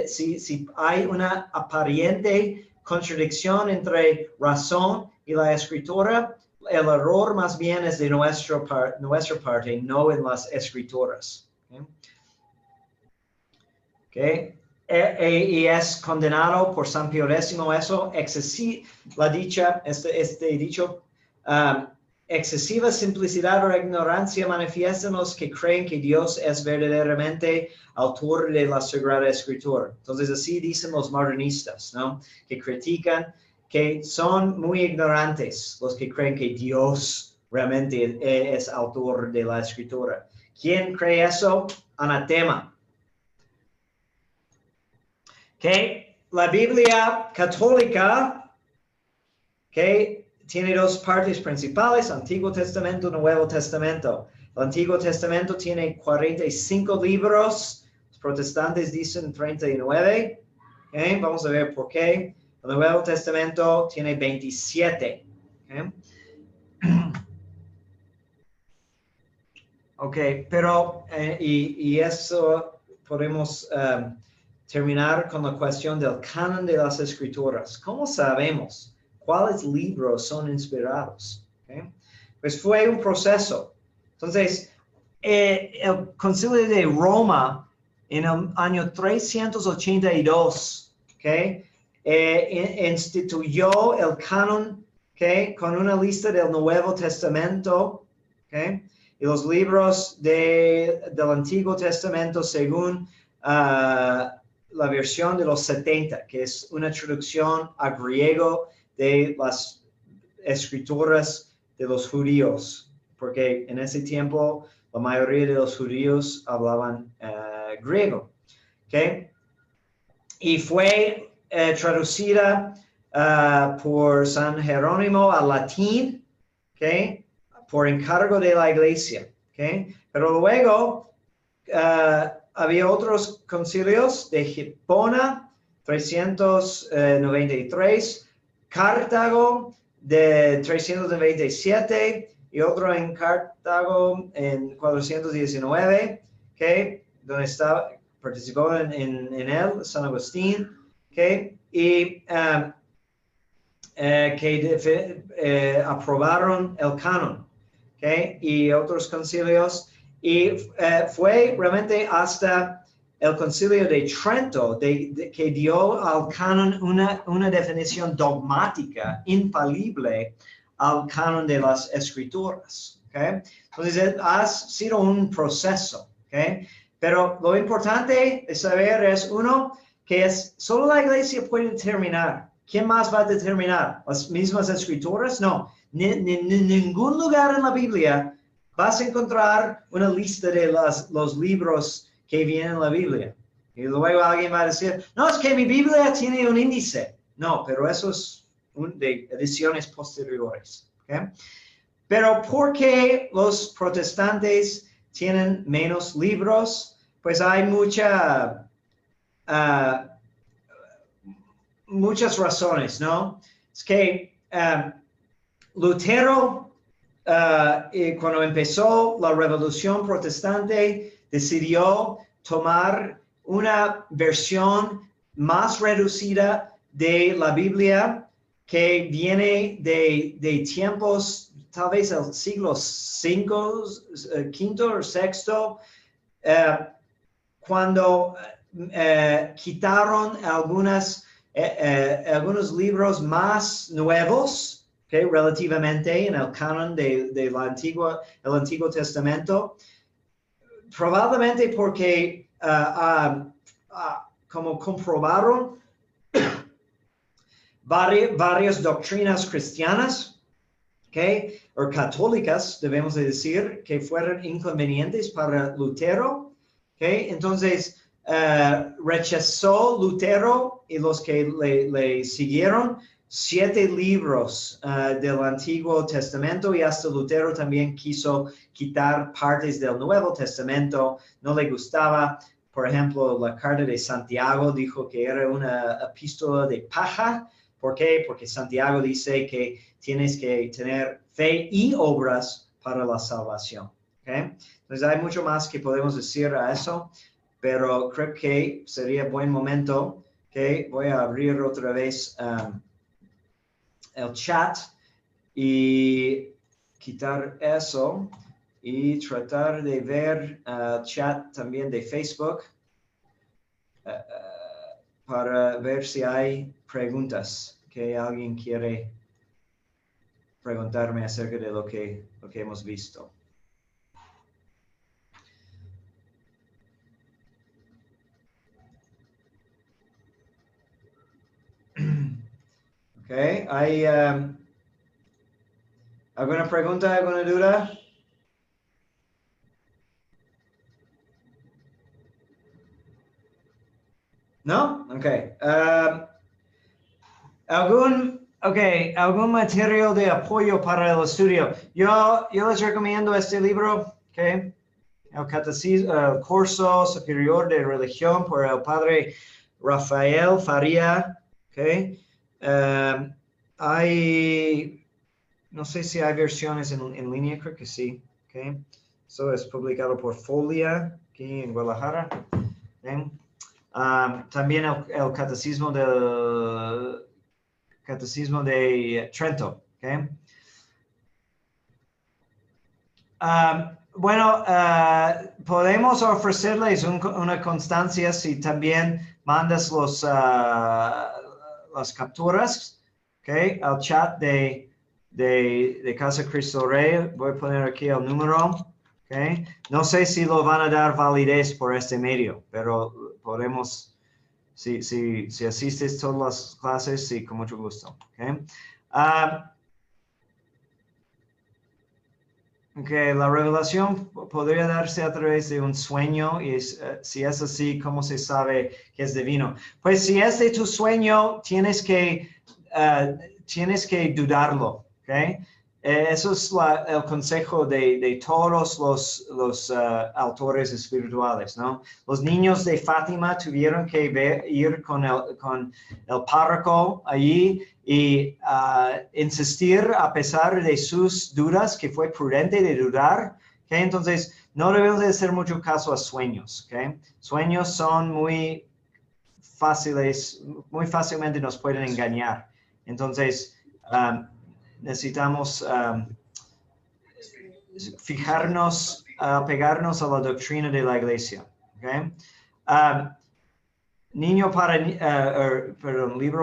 si hay una aparente contradicción entre razón y la escritura, el error más bien es de nuestra parte, no en las escrituras. Okay. Y es condenado por San Pío X eso, dicho, excesiva simplicidad o ignorancia manifiestan los que creen que Dios es verdaderamente autor de la Sagrada Escritura. Entonces así dicen los modernistas, ¿no? Que critican que son muy ignorantes los que creen que Dios realmente es autor de la Escritura. ¿Quién cree eso? Anatema. Que la Biblia católica, que tiene dos partes principales, Antiguo Testamento, Nuevo Testamento. El Antiguo Testamento tiene 45 libros, los protestantes dicen 39. Okay, vamos a ver por qué. El Nuevo Testamento tiene 27. Okay, pero y eso podemos terminar con la cuestión del canon de las escrituras. ¿Cómo sabemos cuáles libros son inspirados? Okay. Pues fue un proceso. Entonces, el Concilio de Roma en el año 382, okay, instituyó el canon, okay, con una lista del Nuevo Testamento, okay, y los libros del Antiguo Testamento según la versión de los 70, que es una traducción a griego de las escrituras de los judíos, porque en ese tiempo la mayoría de los judíos hablaban griego. ¿Okay? Y fue traducida por San Jerónimo al latín, ¿okay? Por encargo de la iglesia. ¿Okay? Pero luego había otros concilios de Hipona, 393, Cartago de 397 y otro en Cartago en 419, ¿okay? Donde participó en él San Agustín, ¿okay? Y que aprobaron el canon, ¿okay? Y otros concilios. Y fue realmente hasta el Concilio de Trento que dio al canon una definición dogmática, infalible, al canon de las escrituras. ¿Okay? Entonces ha sido un proceso. ¿ok? Pero lo importante de saber es, uno, que es solo la iglesia puede determinar. ¿Quién más va a determinar? ¿Las mismas escrituras? No. En ningún lugar en la Biblia vas a encontrar una lista de los libros que vienen en la Biblia. Y luego alguien va a decir, no, es que mi Biblia tiene un índice. No, pero eso es de ediciones posteriores. ¿Okay? Pero ¿por qué los protestantes tienen menos libros? Pues hay muchas razones, ¿no? Es que Lutero, cuando empezó la revolución protestante, decidió tomar una versión más reducida de la Biblia que viene de tiempos, tal vez el siglo V o VI, cuando quitaron algunos libros más nuevos, okay, relativamente en el canon del Antiguo Testamento, probablemente porque como comprobaron varias doctrinas cristianas, okay, o católicas, debemos de decir, que fueron inconvenientes para Lutero, okay. Entonces rechazó Lutero y los que le siguieron 7 libros del Antiguo Testamento, y hasta Lutero también quiso quitar partes del Nuevo Testamento. No le gustaba, por ejemplo, la carta de Santiago, dijo que era una epístola de paja. ¿Por qué? Porque Santiago dice que tienes que tener fe y obras para la salvación. ¿Okay? Entonces hay mucho más que podemos decir a eso, pero creo que sería buen momento que voy a abrir otra vez el chat y quitar eso y tratar de ver el chat también de Facebook para ver si hay preguntas que alguien quiere preguntarme acerca de lo que hemos visto. Okay, ¿hay alguna pregunta, alguna duda? ¿No? Okay. ¿Algún material de apoyo para el estudio? Yo les recomiendo este libro, okay, el Catecismo, el Curso Superior de Religión por el Padre Rafael Faría, okay. No sé si hay versiones en línea, creo que sí, okay. Eso es publicado por Folia, aquí en Guadalajara, okay. También el Catecismo de Trento, okay. Bueno, podemos ofrecerles una constancia si también mandas las capturas, okay, al chat de Casa Cristo Rey. Voy a poner aquí el número, okay. No sé si lo van a dar validez por este medio, pero podemos, si asistes todas las clases, sí, con mucho gusto, okay. Okay, la revelación podría darse a través de un sueño, y si es así, ¿cómo se sabe que es divino? Pues si es de tu sueño, tienes que dudarlo, ¿okay? Eso es el consejo de todos los autores espirituales, ¿no? Los niños de Fátima tuvieron que ir con el párroco allí y insistir a pesar de sus dudas, que fue prudente de dudar, ¿okay? Entonces, no debemos de hacer mucho caso a sueños, ¿okay? Sueños son muy fácilmente nos pueden engañar. Entonces, necesitamos pegarnos a la doctrina de la iglesia, ¿okay? Libro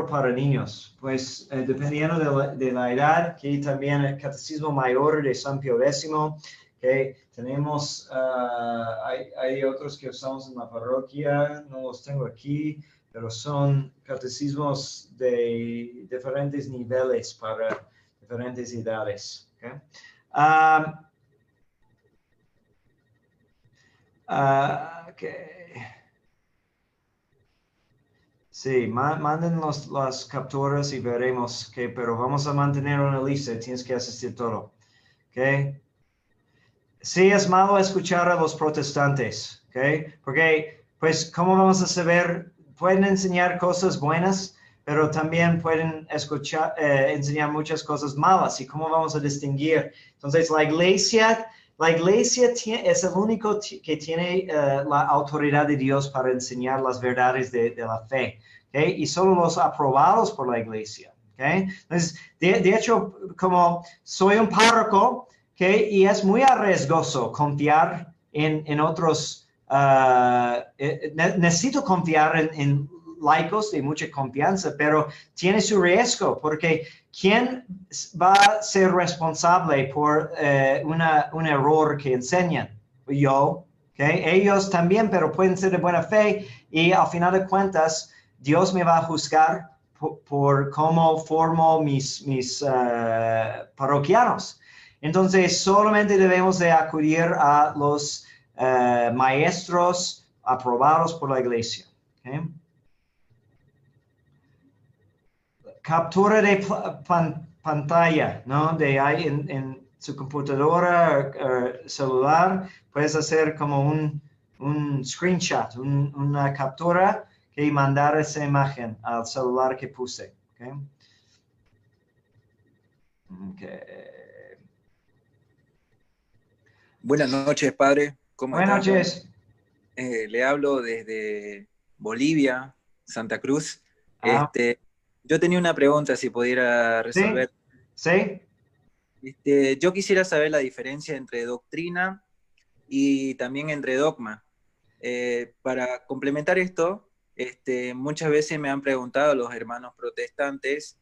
para niños, pues dependiendo de la edad, que también el Catecismo Mayor de San Pío X, ¿okay? Tenemos, hay otros que usamos en la parroquia, no los tengo aquí, pero son catecismos de diferentes niveles para diferentes edades. ¿Okay? Okay. Sí, manden las capturas y veremos, ¿okay? Pero vamos a mantener una lista, tienes que asistir todo. ¿Okay? Sí, es malo escuchar a los protestantes, ¿okay? Porque, pues, ¿cómo vamos a saber? Pueden enseñar cosas buenas, pero también pueden enseñar muchas cosas malas. ¿Y cómo vamos a distinguir? Entonces, la iglesia es el único que tiene la autoridad de Dios para enseñar las verdades de la fe, ¿okay? Y solo los aprobados por la iglesia, ¿okay? Entonces, de hecho, como soy un párroco, ¿okay? Y es muy arriesgoso confiar en otros. Necesito confiar en laicos de mucha confianza, pero tiene su riesgo, porque ¿quién va a ser responsable por un error que enseñan? Yo, ¿okay? Ellos también, pero pueden ser de buena fe, y al final de cuentas, Dios me va a juzgar por cómo formo mis parroquianos. Entonces, solamente debemos de acudir a los maestros aprobados por la iglesia. ¿Okay? Captura de pantalla, ¿no? De ahí en su computadora celular, puedes hacer como un screenshot, una captura y mandar esa imagen al celular que puse. ¿Okay? Okay. Buenas noches, padre. ¿Cómo está? Buenas noches. Le hablo desde Bolivia, Santa Cruz. Ah. Yo tenía una pregunta, si pudiera resolver. Sí. Yo quisiera saber la diferencia entre doctrina y también entre dogma. Para complementar esto, muchas veces me han preguntado los hermanos protestantes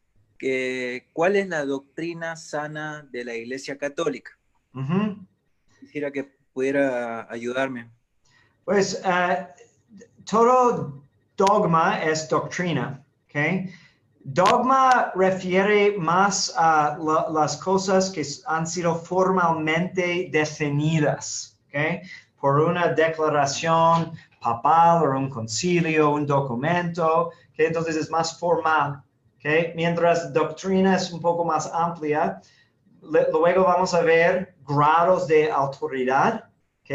¿cuál es la doctrina sana de la Iglesia Católica? Quisiera que pudiera ayudarme. Pues todo dogma es doctrina, ¿ok? Dogma refiere más a las cosas que han sido formalmente definidas, ¿ok? Por una declaración papal o un concilio, un documento, que entonces es más formal, ¿ok? Mientras doctrina es un poco más amplia. Luego vamos a ver grados de autoridad, ¿ok?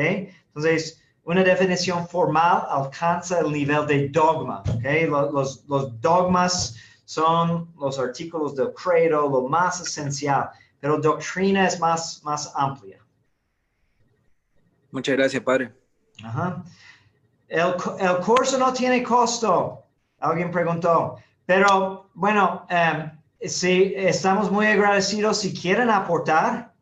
Entonces, una definición formal alcanza el nivel de dogma, ¿ok? Los dogmas son los artículos del credo, lo más esencial, pero doctrina es más amplia. Muchas gracias, padre. Ajá. El curso no tiene costo, alguien preguntó, pero bueno, sí, estamos muy agradecidos si quieren aportar,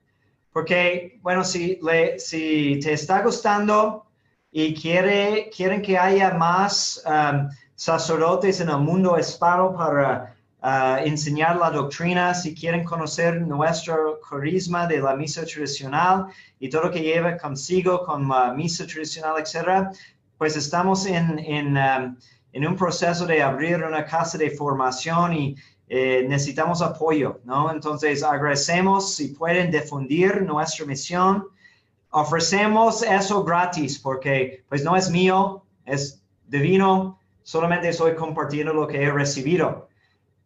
porque, bueno, si te está gustando y quieren que haya más sacerdotes en el mundo hispano para enseñar la doctrina, si quieren conocer nuestro carisma de la misa tradicional y todo lo que lleva consigo con la misa tradicional, etc., pues estamos en un proceso de abrir una casa de formación y necesitamos apoyo, ¿no? Entonces, agradecemos si pueden difundir nuestra misión. Ofrecemos eso gratis porque, pues, no es mío, es divino, solamente estoy compartiendo lo que he recibido.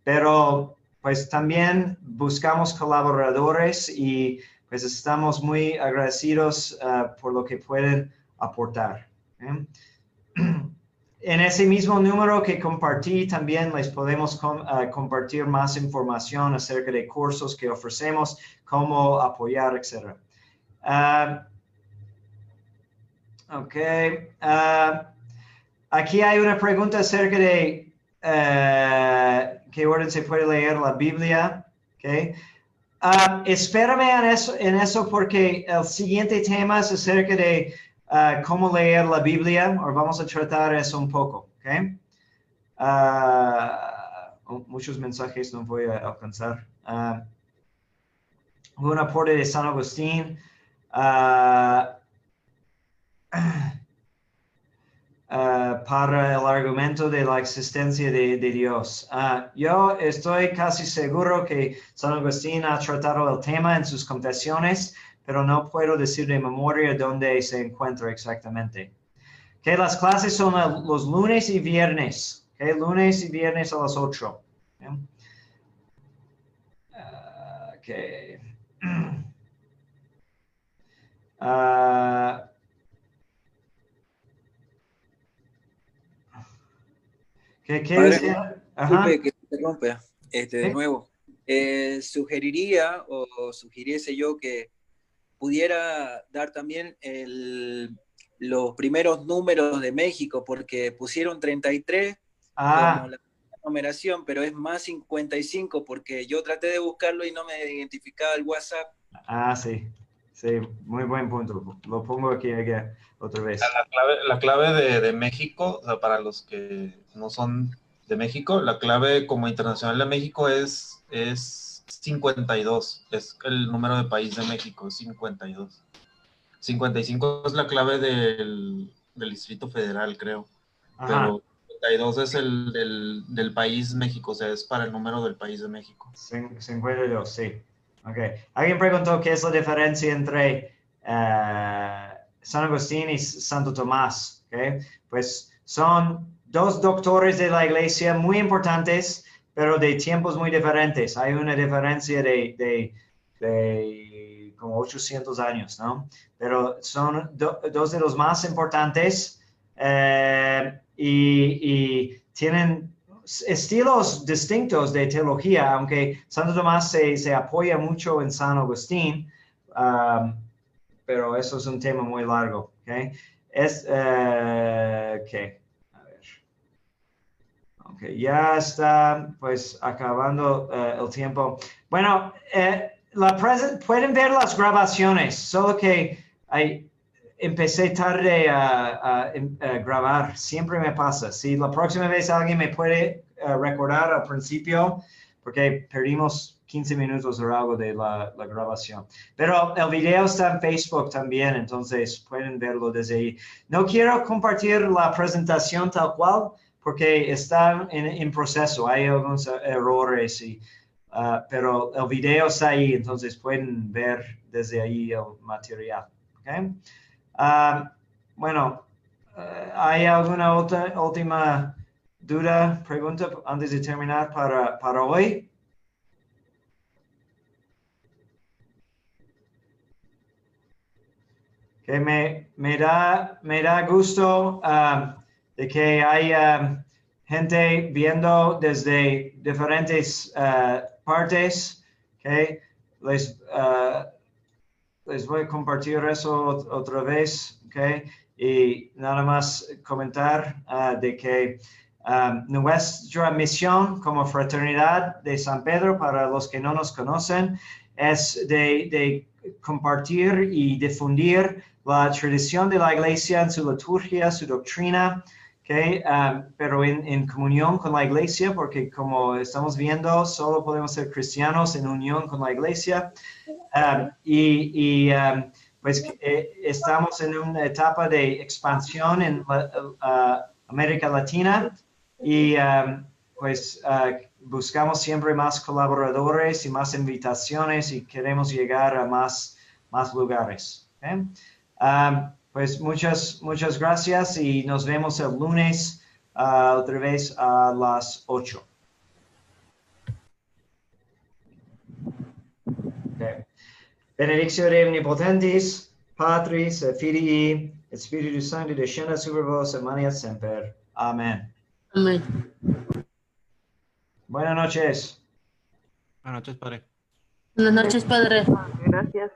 Pero, pues, también buscamos colaboradores y, pues, estamos muy agradecidos por lo que pueden aportar. ¿Eh? En ese mismo número que compartí, también les podemos compartir más información acerca de cursos que ofrecemos, cómo apoyar, etc. Ok. Aquí hay una pregunta acerca de qué orden se puede leer la Biblia. Okay. Espérame en eso porque el siguiente tema es acerca de cómo leer la Biblia, o vamos a tratar eso un poco, ¿ok? Muchos mensajes no voy a alcanzar. Un aporte de San Agustín. para el argumento de la existencia de Dios. Yo estoy casi seguro que San Agustín ha tratado el tema en sus confesiones, pero no puedo decir de memoria dónde se encuentra exactamente. Que las clases son los lunes y viernes. Lunes y viernes a las 8. ¿Qué Padre, decía? disculpe que te interrumpa, de ¿Sí? nuevo. Sugeriría o sugiriese yo que pudiera dar también los primeros números de México, porque pusieron 33 como la numeración, pero es más 55, porque yo traté de buscarlo y no me identificaba el WhatsApp. Sí. Sí, muy buen punto. Lo pongo aquí otra vez. La clave de México, o sea, para los que no son de México, la clave como internacional de México es 52. Es el número de país de México, es 52. 55 es la clave del Distrito Federal, creo. Pero 52 es el del país México, o sea, es para el número del país de México. 52, sí. Okay. Alguien preguntó qué es la diferencia entre San Agustín y Santo Tomás. Okay. Pues son dos doctores de la iglesia muy importantes, pero de tiempos muy diferentes. Hay una diferencia de como 800 años, ¿no? Pero son dos de los más importantes y tienen estilos distintos de teología, aunque Santo Tomás se apoya mucho en San Agustín, pero eso es un tema muy largo. ¿Okay? A ver. Okay, ya está pues acabando el tiempo. Bueno, pueden ver las grabaciones, solo que empecé tarde a grabar, siempre me pasa. Si la próxima vez alguien me puede recordar al principio, porque perdimos 15 minutos o algo de la grabación. Pero el video está en Facebook también, entonces pueden verlo desde ahí. No quiero compartir la presentación tal cual, porque está en proceso, hay algunos errores, pero el video está ahí, entonces pueden ver desde ahí el material. ¿Okay? Bueno, ¿hay alguna última duda, pregunta antes de terminar para hoy? Que me da gusto de que hay gente viendo desde diferentes partes. Okay? Les voy a compartir eso otra vez, ¿okay? Y nada más comentar de que nuestra misión como Fraternidad de San Pedro, para los que no nos conocen, es de compartir y difundir la tradición de la Iglesia en su liturgia, su doctrina, ¿okay? Pero en comunión con la Iglesia, porque como estamos viendo, solo podemos ser cristianos en unión con la Iglesia. Pues estamos en una etapa de expansión en América Latina y pues buscamos siempre más colaboradores y más invitaciones y queremos llegar a más lugares. ¿Okay? Pues muchas gracias y nos vemos el lunes otra vez a las 8. Okay. Benedictio de omnipotentis, Patris, et Filii, et Spiritus Sancti, descendat super vos, et maneat semper. Amén. Amén. Buenas noches. Buenas noches, padre. Buenas noches, padre. Gracias.